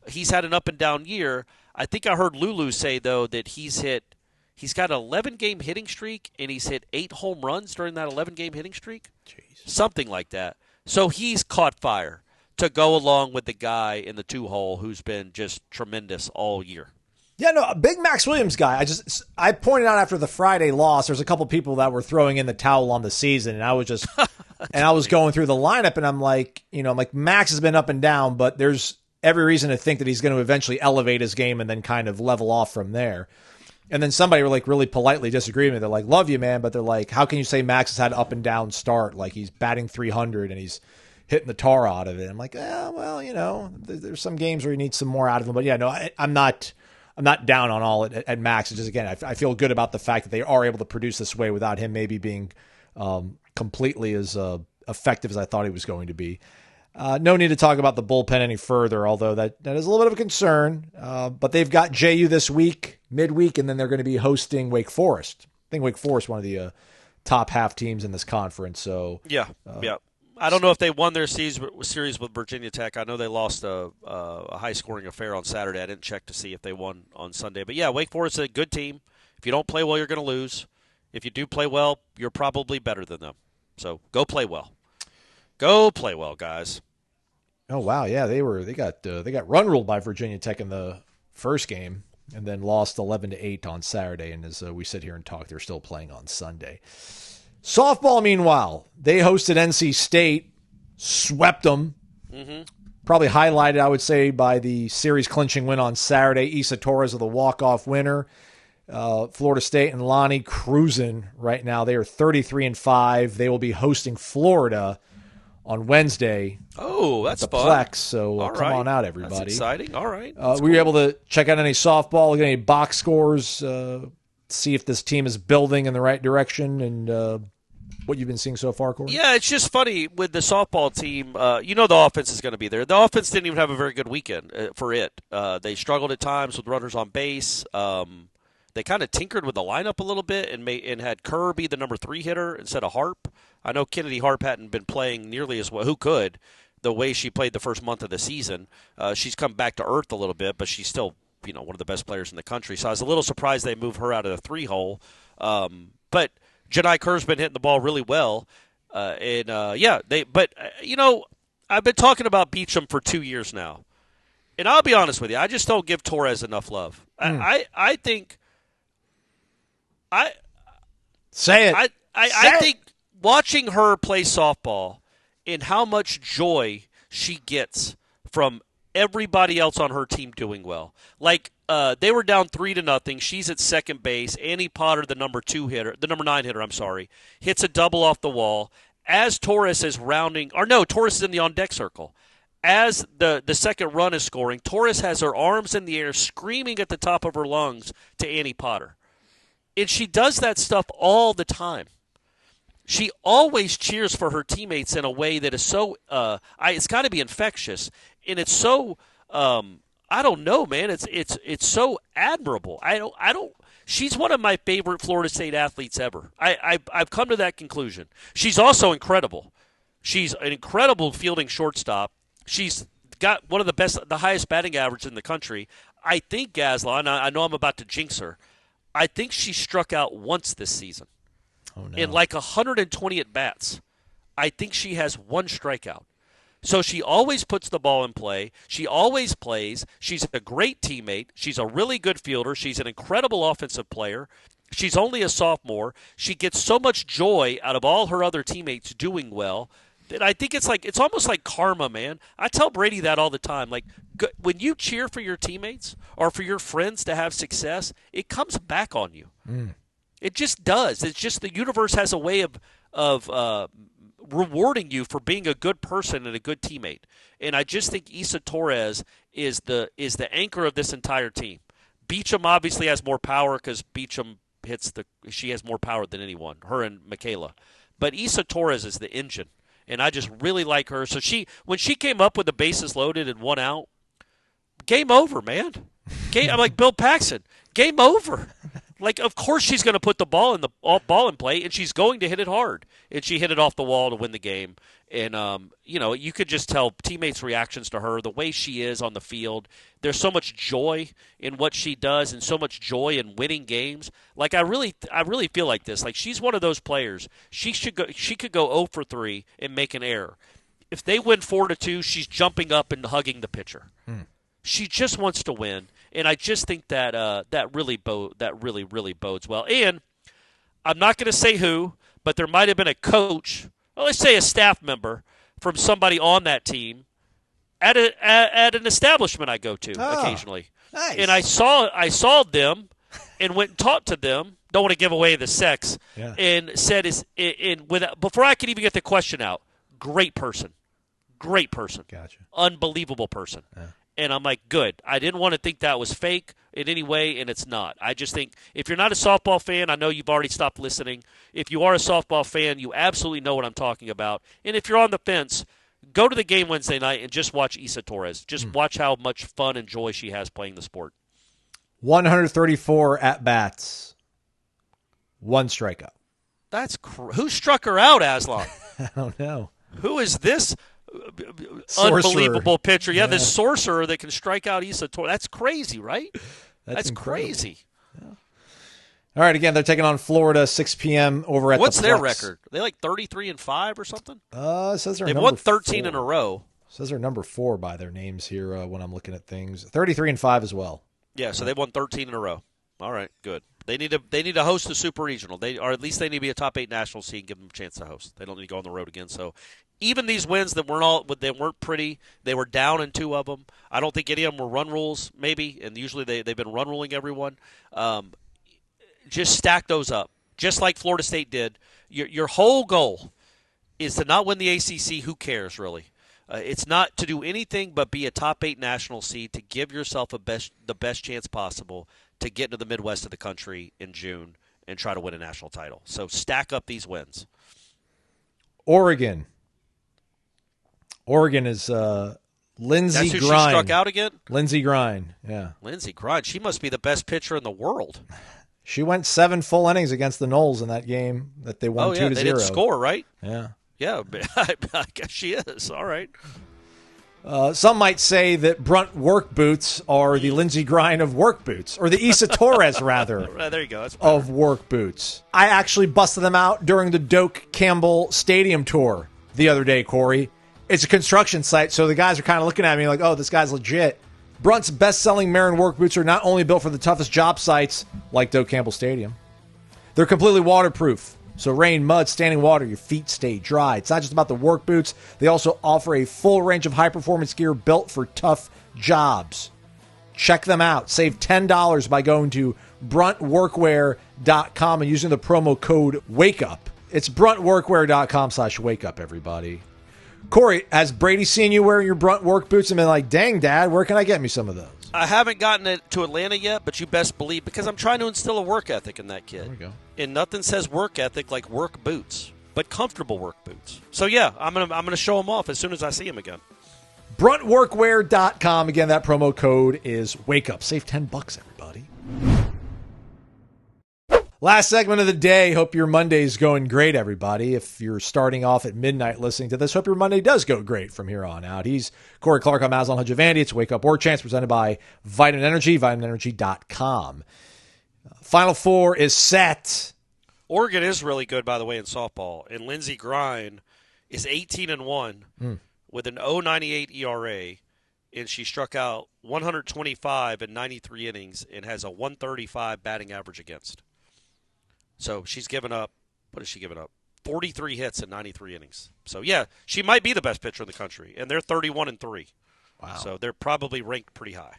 S6: he's had an up and down year. I think I heard Lulu say, though, that he's got an 11-game hitting streak, and he's hit 8 home runs during that 11-game hitting streak. Jeez. Something like that. So he's caught fire to go along with the guy in the 2-hole who's been just tremendous all year.
S5: Yeah, no, a big Max Williams guy. I pointed out after the Friday loss, there's a couple people that were throwing in the towel on the season, and I was just and I was going through the lineup, and I'm like, Max has been up and down, but there's every reason to think that he's going to eventually elevate his game and then kind of level off from there. And then somebody really politely disagreed with me. They're like, love you, man. But they're like, how can you say Max has had an up and down start? Like he's batting 300 and he's hitting the tar out of it. I'm like, there's some games where you need some more out of him. But yeah, no, I'm not down on all at Max. It's just, again, I feel good about the fact that they are able to produce this way without him maybe being completely as effective as I thought he was going to be. No need to talk about the bullpen any further, although that is a little bit of a concern. But they've got JU this week, midweek, and then they're going to be hosting Wake Forest. I think Wake Forest, one of the top half teams in this conference. So
S6: yeah. I don't know if they won their series with Virginia Tech. I know they lost a high-scoring affair on Saturday. I didn't check to see if they won on Sunday. But yeah, Wake Forest is a good team. If you don't play well, you're going to lose. If you do play well, you're probably better than them. So go play well. Go play well, guys.
S5: Oh wow, yeah, they got run ruled by Virginia Tech in the first game, and then lost 11-8 on Saturday. And as we sit here and talk, they're still playing on Sunday. Softball, meanwhile, they hosted NC State, swept them. Mm-hmm. Probably highlighted, I would say, by the series clinching win on Saturday. Issa Torres of the walk-off winner. Florida State and Lonnie cruising right now. They are 33-5. They will be hosting Florida on Wednesday.
S6: Oh, that's fun.
S5: Plex, so come on out, everybody.
S6: That's exciting. All right.
S5: Were you able to check out any softball, look at any box scores, see if this team is building in the right direction, and what you've been seeing so far, Corey?
S6: Yeah, it's just funny with the softball team. The offense is going to be there. The offense didn't even have a very good weekend for it. They struggled at times with runners on base. They kind of tinkered with the lineup a little bit and had Kerr be the number 3 hitter instead of Harp. I know Kennedy Harp hadn't been playing nearly as well. Who could? The way she played the first month of the season. She's come back to earth a little bit, but she's still one of the best players in the country. So I was a little surprised they moved her out of the 3-hole. But Janai Kerr's been hitting the ball really well. I've been talking about Beecham for 2 years now. And I'll be honest with you, I just don't give Torres enough love. I think
S5: Say it.
S6: I think watching her play softball and how much joy she gets from everybody else on her team doing well. Like they were down 3-0. She's at second base. Annie Potter, the number 9 hitter, hits a double off the wall. as Torres is Torres is in the on-deck circle. As the second run is scoring, Torres has her arms in the air screaming at the top of her lungs to Annie Potter. And she does that stuff all the time. She always cheers for her teammates in a way that is so it's got to be infectious, and it's so I don't know, man. It's so admirable. She's one of my favorite Florida State athletes ever. I've come to that conclusion. She's also incredible. She's an incredible fielding shortstop. She's got one of the highest batting average in the country. I think Gasla, I know I'm about to jinx her, I think she struck out once this season.
S5: Oh, no.
S6: In like 120 at-bats. I think she has one strikeout. So she always puts the ball in play. She always plays. She's a great teammate. She's a really good fielder. She's an incredible offensive player. She's only a sophomore. She gets so much joy out of all her other teammates doing well that I think it's almost like karma, man. I tell Brady that all the time. Like, when you cheer for your teammates or for your friends to have success, it comes back on you. It just does. It's just the universe has a way of rewarding you for being a good person and a good teammate. And I just think Issa Torres is the anchor of this entire team. Beecham obviously has more power because Beecham she has more power than anyone, her and Michaela. But Issa Torres is the engine, and I just really like her. So when she came up with the bases loaded and 1 out, game over, man. I'm like Bill Paxton, game over. Like, of course she's going to put the ball in play, and she's going to hit it hard. And she hit it off the wall to win the game. And, you could just tell teammates' reactions to her, the way she is on the field. There's so much joy in what she does and so much joy in winning games. Like, I really feel like this. Like, she's one of those players. She could go 0 for 3 and make an error. If they win 4-2, she's jumping up and hugging the pitcher. She just wants to win. And I just think that that really bodes well. And I'm not going to say who, but there might have been a coach, well, let's say a staff member from somebody on that team at an establishment I go to occasionally.
S5: Nice.
S6: And I saw them and went and talked to them. Don't want to give away the sex.
S5: Yeah.
S6: And said before I could even get the question out, great person,
S5: Gotcha.
S6: unbelievable person.
S5: Yeah.
S6: And I'm like, good. I didn't want to think that was fake in any way, and it's not. I just think if you're not a softball fan, I know you've already stopped listening. If you are a softball fan, you absolutely know what I'm talking about. And if you're on the fence, go to the game Wednesday night and just watch Issa Torres. Just watch how much fun and joy she has playing the sport.
S5: 134 at-bats. 1 strikeout.
S6: That's who struck her out, Aslan?
S5: I don't know.
S6: Who is this
S5: Sorcerer.
S6: Unbelievable pitcher? Yeah, this sorcerer that can strike out Issa Torres. That's crazy, right? That's
S5: incredible.
S6: crazy.
S5: Yeah. All right, again, they're taking on Florida, 6 p.m. over at
S6: What's
S5: the
S6: their
S5: Flex.
S6: record? Are they like 33-5 or something?
S5: It says they're
S6: They've
S5: number
S6: won 13
S5: 4.
S6: in a row.
S5: It says they're number 4 by their names here when I'm looking at things. 33-5 as well.
S6: Yeah, so they've won 13 in a row. All right, good. They need to host a super regional. Or at least they need to be a top 8 national seed and give them a chance to host. They don't need to go on the road again. So even these wins that weren't pretty, they were down in 2 of them. I don't think any of them were run rules, maybe, and usually they've been run ruling everyone. Just stack those up, just like Florida State did. Your whole goal is to not win the ACC. Who cares, really? It's not to do anything but be a top 8 national seed, to give yourself the best chance possible to get into the Midwest of the country in June and try to win a national title. So stack up these wins.
S5: Oregon is Lindsey
S6: That's who
S5: Grine.
S6: she struck out again?
S5: Lindsey Grine, yeah.
S6: Lindsey Grine. She must be the best pitcher in the world.
S5: She went 7 full innings against the Noles in that game that they won 2-0.
S6: They didn't score, right?
S5: Yeah.
S6: Yeah, I guess she is. All right.
S5: Some might say that Brunt work boots are the Lindsey Grine of work boots, or the Issa Torres, rather,
S6: There you go. That's
S5: of work boots. I actually busted them out during the Doak Campbell Stadium tour the other day, Corey. It's a construction site, so the guys are kind of looking at me like, oh, this guy's legit. Brunt's best-selling Marin work boots are not only built for the toughest job sites, like Doak Campbell Stadium, they're completely waterproof. So rain, mud, standing water, your feet stay dry. It's not just about the work boots. They also offer a full range of high-performance gear built for tough jobs. Check them out. Save $10 by going to bruntworkwear.com and using the promo code WAKEUP. It's bruntworkwear.com/wakeup, everybody. Corey, has Brady seen you wearing your Brunt work boots and been like, dang, Dad, where can I get me some of those?
S6: I haven't gotten it to Atlanta yet, but you best believe, because I'm trying to instill a work ethic in that kid.
S5: There we go.
S6: And nothing says work ethic like work boots, but comfortable work boots. So, yeah, I'm gonna show him off as soon as I see him again.
S5: Bruntworkwear.com. Again, that promo code is WakeUp. Save $10, everybody. Last segment of the day. Hope your Monday's going great, everybody. If you're starting off at midnight listening to this, hope your Monday does go great from here on out. He's Corey Clark. I'm Aslan Hudjavandy. It's Wake Up Warchant presented by Vitamin Energy, vitaminenergy.com. Final four is set.
S6: Oregon is really good, by the way, in softball. And Lindsey Grine is 18-1 with an 0.98 ERA. And she struck out 125 in 93 innings and has a 135 batting average against. So she's given up, what has she given up? 43 hits in 93 innings. So, yeah, she might be the best pitcher in the country, and they're 31-3.
S5: Wow.
S6: So they're probably ranked pretty high.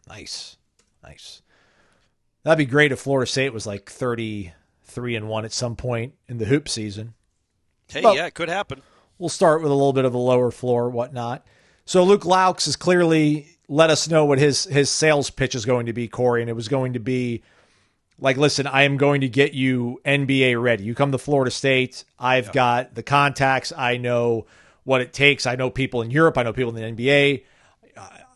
S5: Nice. That'd be great if Florida State was like 33-1 at some point in the hoop season.
S6: Hey,
S5: but
S6: yeah, it could happen.
S5: We'll start with a little bit of a lower floor, whatnot. So Luke Loucks has clearly let us know what his sales pitch is going to be, Corey, and it was going to be, like, listen, I am going to get you NBA ready. You come to Florida State. I've got the contacts. I know what it takes. I know people in Europe. I know people in the NBA.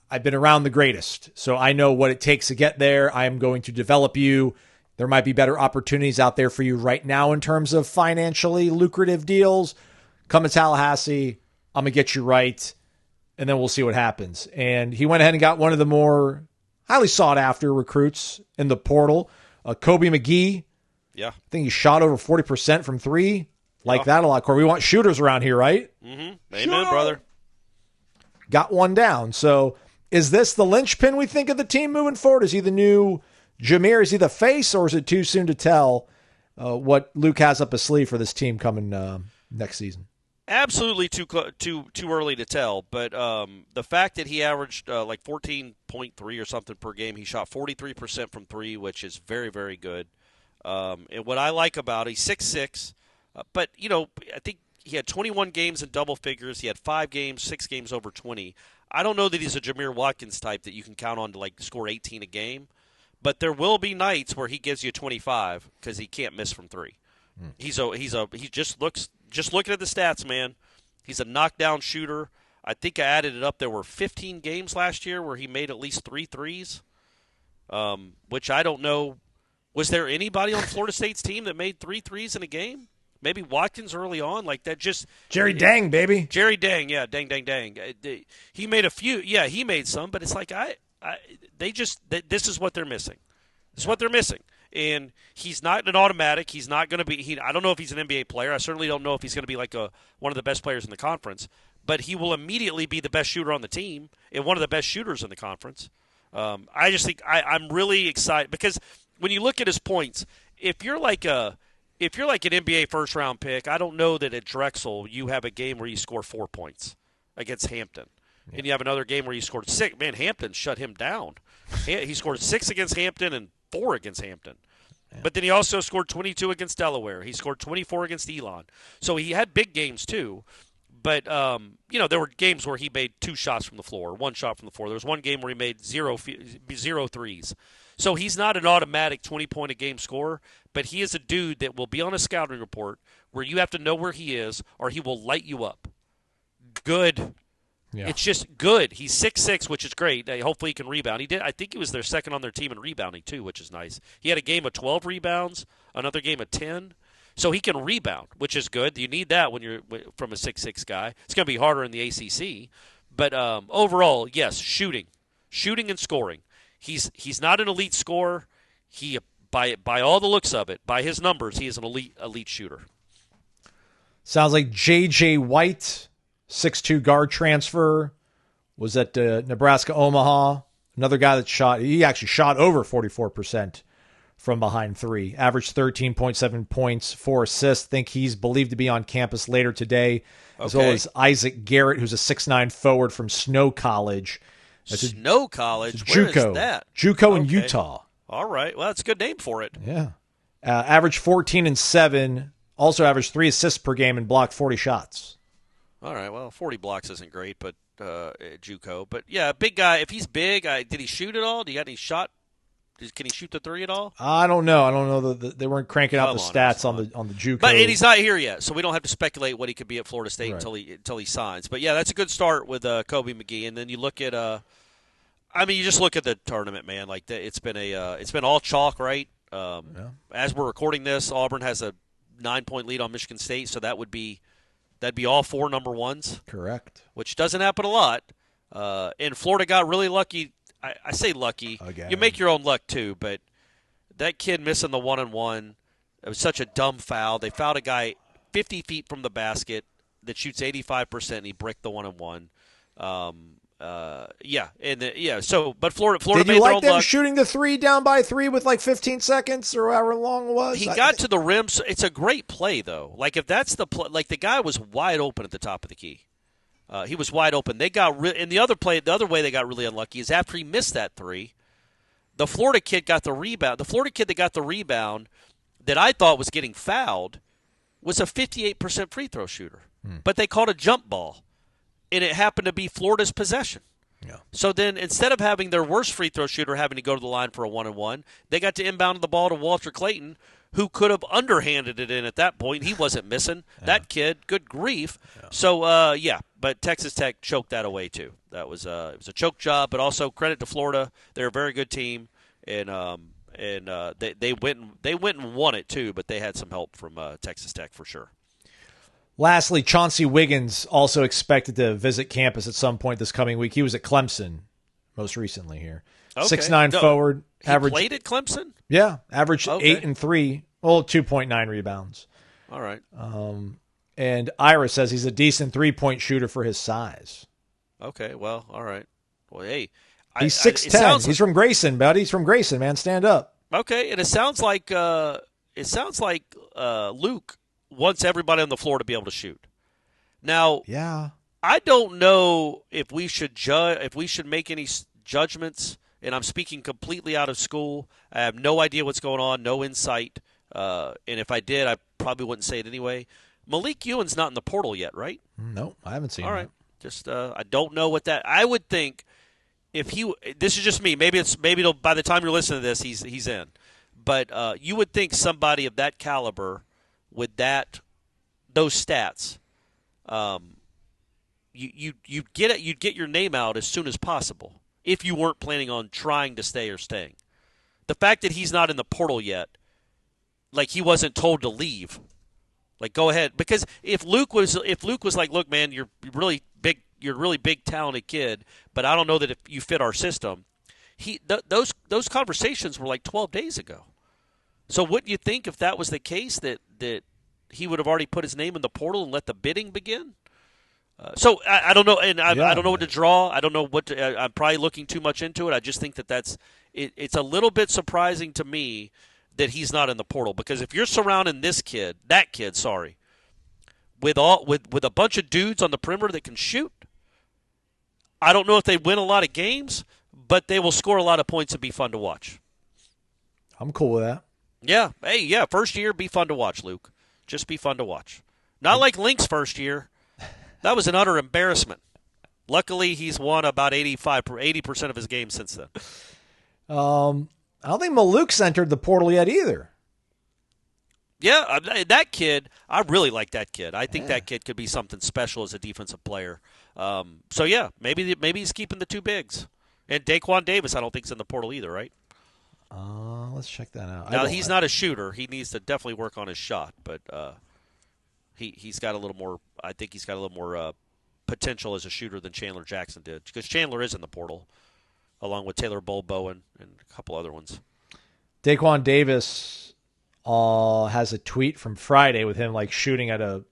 S5: I've been around the greatest, so I know what it takes to get there. I am going to develop you. There might be better opportunities out there for you right now in terms of financially lucrative deals. Come to Tallahassee. I'm going to get you right, and then we'll see what happens. And he went ahead and got one of the more highly sought-after recruits in the portal, Kobe McGee.
S6: Yeah.
S5: I think he shot over 40% from three. Like that a lot, Corey. We want shooters around here, right?
S6: Mm-hmm. Amen, brother.
S5: Got one down. So is this the linchpin, we think, of the team moving forward? Is he the new Jameer? Is he the face, or is it too soon to tell what Luke has up his sleeve for this team coming next season?
S6: Absolutely too early to tell, but the fact that he averaged like 14.3 or something per game, he shot 43% from three, which is very, very good. And what I like about it, he's 6'6", but, you know, I think he had 21 games in double figures. He had 6 games over 20. I don't know that he's a Jameer Watkins type that you can count on to, like, score 18 a game, but there will be nights where he gives you 25 because he can't miss from three. He just looking at the stats, man. He's a knockdown shooter. I think I added it up. There were 15 games last year where he made at least 3 threes, which I don't know. Was there anybody on Florida State's team that made 3 threes in a game? Maybe Watkins early on, like that. Just
S5: Jerry Dang, baby.
S6: Jerry Dang, yeah, dang. He made a few. Yeah, he made some, but it's like this is what they're missing. This is what they're missing. And he's not an automatic. He's not going to be. I don't know if he's an NBA player. I certainly don't know if he's going to be like one of the best players in the conference. But he will immediately be the best shooter on the team and one of the best shooters in the conference. I just think I'm really excited because when you look at his points, if you're like an NBA first round pick, I don't know that at Drexel you have a game where you score 4 points against Hampton. Yeah. And you have another game where you scored 6. Man, Hampton shut him down. He scored 6 against Hampton and 4 against Hampton. Yeah. But then he also scored 22 against Delaware. He scored 24 against Elon. So he had big games too. But, there were games where he made 2 shots from the floor, 1 shot from the floor. There was one game where he made 0 threes. So he's not an automatic 20-point-a-game scorer, but he is a dude that will be on a scouting report where you have to know where he is or he will light you up. Good. Yeah. It's just good. He's 6'6", which is great. Hopefully he can rebound. I think he was their second on their team in rebounding too, which is nice. He had a game of 12 rebounds, another game of 10. So he can rebound, which is good. You need that when you're from a 6'6" guy. It's going to be harder in the ACC. But overall, yes, shooting and scoring. He's not an elite scorer. He by all the looks of it, by his numbers, he is an elite shooter.
S5: Sounds like J.J. White, 6'2" guard transfer, was at Nebraska Omaha. Another guy that he actually shot over 44% from behind three. Averaged 13.7 points, 4 assists. Think he's believed to be on campus later today, as well as Isaac Garrett, who's a 6'9" forward from Snow College.
S6: Snow College? Where is that?
S5: JUCO in Utah.
S6: All right. Well, that's a good name for it.
S5: Yeah. Averaged 14 and 7 Also averaged 3 assists per game and blocked 40 shots.
S6: All right, well, 40 blocks isn't great, but JUCO. But, yeah, big guy. If he's big, did he shoot at all? Do you got any shot? Can he shoot the three at all?
S5: I don't know. They weren't cranking out the stats on the JUCO.
S6: But and he's not here yet, so we don't have to speculate what he could be at Florida State until he signs. But yeah, that's a good start with Kobe McGee. And then you look at, you just look at the tournament, man. Like it's been all chalk, right? As we're recording this, Auburn has a 9-point lead on Michigan State, so that'd be all 4 number ones.
S5: Correct.
S6: Which doesn't happen a lot. And Florida got really lucky. I say lucky.
S5: Again.
S6: You make your own luck too, but that kid missing the 1-and-1, it was such a dumb foul. They fouled a guy 50 feet from the basket that shoots 85%, and he bricked the 1-and-1. But Florida
S5: Did
S6: made
S5: you
S6: their
S5: like
S6: own
S5: them
S6: luck.
S5: shooting the 3 down by 3 with like 15 seconds or however long it was?
S6: He got to the rim. So it's a great play, though. Like if that's the play, like the guy was wide open at the top of the key. He was wide open. They got and the other way they got really unlucky is after he missed that 3, the Florida kid got the rebound. The Florida kid that got the rebound that I thought was getting fouled was a 58% free throw shooter. But they called a jump ball, and it happened to be Florida's possession.
S5: Yeah.
S6: So then instead of having their worst free throw shooter having to go to the line for a 1-and-1, they got to inbound the ball to Walter Clayton, who could have underhanded it in at that point. He wasn't missing. That kid, good grief. Yeah. So, but Texas Tech choked that away too. That was it was a choke job, but also credit to Florida. They're a very good team, and they went and won it too, but they had some help from Texas Tech for sure.
S5: Lastly, Chauncey Wiggins also expected to visit campus at some point this coming week. He was at Clemson most recently here.
S6: Okay.
S5: 6'9" forward.
S6: He played at Clemson?
S5: Yeah, averaged 8 and 3. Well, 2.9 rebounds.
S6: All right.
S5: And Ira says he's a decent 3-point shooter for his size.
S6: Okay, well, all right. Well, hey.
S5: He's 6'10". He's from Grayson, buddy. He's from Grayson, man. Stand up.
S6: Okay, and it sounds like Luke wants everybody on the floor to be able to shoot. Now,
S5: yeah,
S6: I don't know if we should make any judgments, and I'm speaking completely out of school. I have no idea what's going on, no insight, and if I did, I probably wouldn't say it anyway. Malik Ewan's not in the portal yet, right?
S5: No, I haven't seen him.
S6: All right, just I don't know what that. I would think if this is just me. Maybe it'll by the time you're listening to this, he's in. But you would think somebody of that caliber with those stats, you'd get your name out as soon as possible if you weren't planning on trying to stay or staying. The fact that he's not in the portal yet, like he wasn't told to leave, like go ahead, because if Luke was like, look, man, you're a really big talented kid, but I don't know that if you fit our system. Those conversations were like 12 days ago. So wouldn't you think if that was the case that he would have already put his name in the portal and let the bidding begin? So I don't know, and I don't know what to draw. I don't know what to, I'm probably looking too much into it. I just think it's a little bit surprising to me that he's not in the portal, because if you're surrounding that kid, with a bunch of dudes on the perimeter that can shoot, I don't know if they win a lot of games, but they will score a lot of points and be fun to watch.
S5: I'm cool with that.
S6: Yeah. Hey, yeah, first year, be fun to watch, Luke. Just be fun to watch. Not like Link's first year. That was an utter embarrassment. Luckily, he's won about 80% of his games since then.
S5: I don't think Maluk's entered the portal yet either.
S6: Yeah, that kid, I really like that kid. I think that kid could be something special as a defensive player. So, yeah, maybe he's keeping the 2 bigs. And Daquan Davis, I don't think is in the portal either, right?
S5: Let's check that out.
S6: Now, he's not a shooter. He needs to definitely work on his shot, but he's got a little more. I think he's got a little more potential as a shooter than Chandler Jackson did, because Chandler is in the portal, along with Taylor Bowen and a couple other ones.
S5: Daquan Davis has a tweet from Friday with him like shooting at a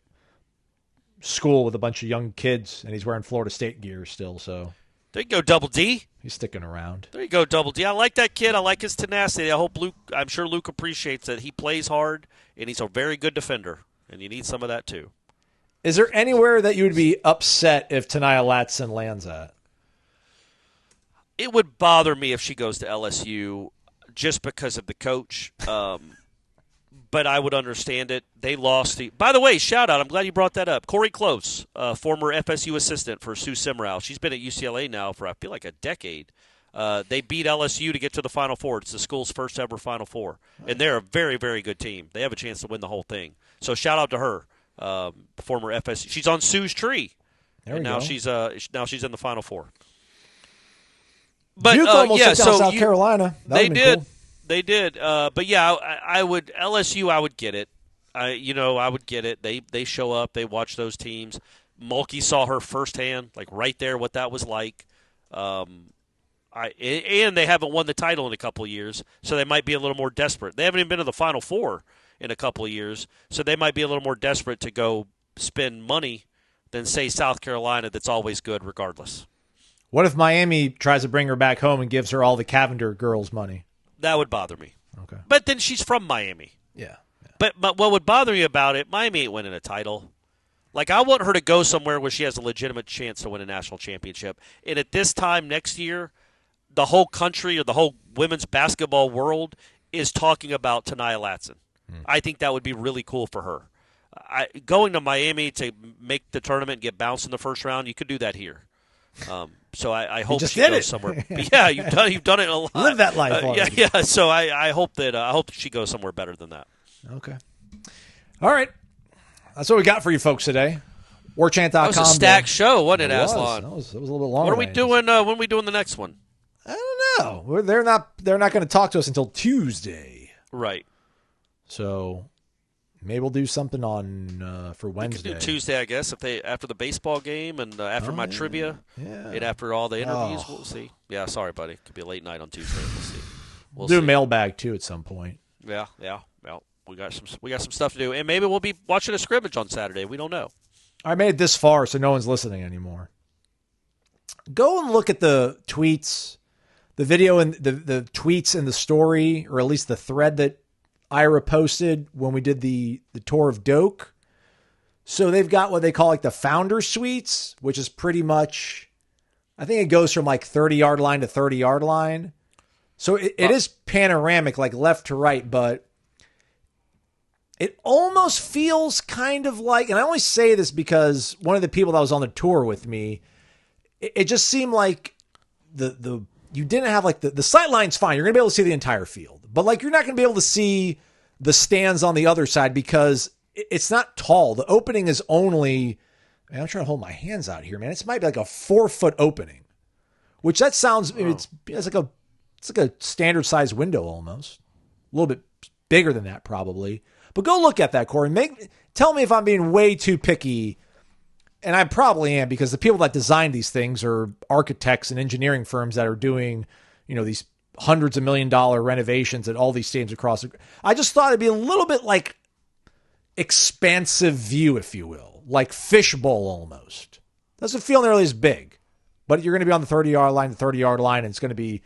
S5: school with a bunch of young kids, and he's wearing Florida State gear still. So
S6: there you go, Double D.
S5: He's sticking around.
S6: There you go, Double D. I like that kid. I like his tenacity. I'm sure Luke appreciates that. He plays hard, and he's a very good defender, and you need some of that too.
S5: Is there anywhere that you would be upset if Tanaya Latson lands at?
S6: It would bother me if she goes to LSU just because of the coach. but I would understand it. They lost. By the way, shout out. I'm glad you brought that up. Corey Close, former FSU assistant for Sue Simrau. She's been at UCLA now for, I feel like, a decade. They beat LSU to get to the Final Four. It's the school's first ever Final Four. And they're a very, very good team. They have a chance to win the whole thing. So shout out to her, former FSU. She's on Sue's tree. And now she's in the Final Four. But
S5: Duke almost took down South Carolina.
S6: They did.
S5: Cool.
S6: They did. But yeah, I would LSU. I would get it. I would get it. They show up. They watch those teams. Mulkey saw her firsthand, like right there, what that was like. And they haven't won the title in a couple of years, so they might be a little more desperate. They haven't even been to the Final Four in a couple of years, so they might be a little more desperate to go spend money than, say, South Carolina, that's always good regardless.
S5: What if Miami tries to bring her back home and gives her all the Cavender girls' money?
S6: That would bother me.
S5: Okay.
S6: But then she's from Miami.
S5: Yeah.
S6: But what would bother me about it, Miami ain't winning a title. Like, I want her to go somewhere where she has a legitimate chance to win a national championship. And at this time next year, the whole country or the whole women's basketball world is talking about Tania Latson. I think that would be really cool for her. Going to Miami to make the tournament and get bounced in the first round, you could do that here. So I hope she goes somewhere. Yeah, you've done it a lot.
S5: Live that life.
S6: Yeah. So I hope that she goes somewhere better than that.
S5: Okay. All right. That's what we got for you folks today. Warchant.com.
S6: That was a stacked show, wasn't it, Aslan?
S5: It was a little bit longer.
S6: What are we doing? When are we doing the next one?
S5: I don't know. They're not going to talk to us until Tuesday.
S6: Right.
S5: So maybe we'll do something on for Wednesday.
S6: We could do Tuesday, I guess, after the baseball game and after my trivia and after all the interviews. We'll see. Yeah, sorry, buddy. Could be a late night on Tuesday. We'll see.
S5: We'll do a mailbag too at some point.
S6: Yeah. Well, we got some stuff to do, and maybe we'll be watching a scrimmage on Saturday. We don't know.
S5: I made it this far, so no one's listening anymore. Go and look at the tweets, the video, and the tweets and the story, or at least the thread that Ira posted when we did the tour of Doak. So they've got what they call like the founder suites, which is pretty much, I think it goes from like 30-yard line to 30-yard line. So it is panoramic, like left to right, but it almost feels kind of like, and I only say this because one of the people that was on the tour with me, it just seemed like you didn't have like the sight line's fine. You're going to be able to see the entire field, but like you're not going to be able to see the stands on the other side because it's not tall. The opening is only, man, I'm trying to hold my hands out here, man. It might be like a 4-foot opening, which that sounds, it's like a standard size window almost, a little bit bigger than that probably. But go look at that, Corey. Tell me if I'm being way too picky, and I probably am, because the people that design these things are architects and engineering firms that are doing, these hundreds of $1 million renovations at all these stadiums across. I just thought it'd be a little bit like expansive view, if you will, like fishbowl almost. Doesn't feel nearly as big, but you're going to be on the 30-yard line, and it's going to be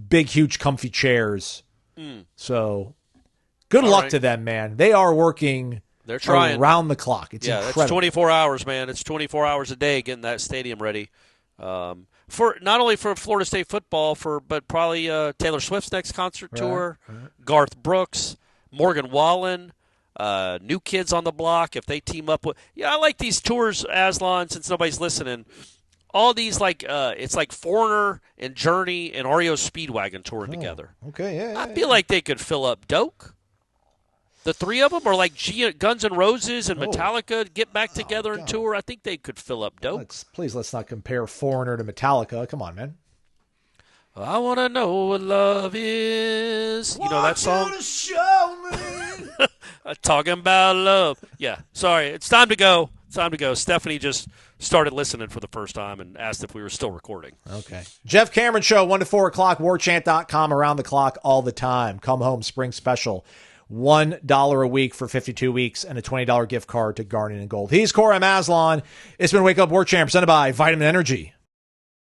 S5: big, huge, comfy chairs. So good luck to them, man. They are working.
S6: They're trying
S5: around the clock. It's incredible.
S6: It's 24 hours, man. It's 24 hours a day getting that stadium ready. For not only for Florida State football, but probably Taylor Swift's next concert tour, Garth Brooks, Morgan Wallen, New Kids on the Block. If they team up with, I like these tours, Aslan. Since nobody's listening, all these it's like Foreigner and Journey and REO Speedwagon touring together.
S5: Okay,
S6: I feel like they could fill up Doak. The three of them, or like Guns N' Roses and Metallica get back together and tour. I think they could fill up Doak.
S5: Let's not compare Foreigner to Metallica. Come on, man.
S6: I want to know what love is. You know that song?
S5: Show me.
S6: Talking about love. Yeah, sorry. It's time to go. Stephanie just started listening for the first time and asked if we were still recording.
S5: Okay. Jeff Cameron Show, 1 to 4 o'clock, warchant.com, around the clock, all the time. Come home, spring special. $1 a week for 52 weeks and a $20 gift card to Garnet and Gold. He's Corey Aslan. It's been Wake Up Warchant presented by Vitamin Energy.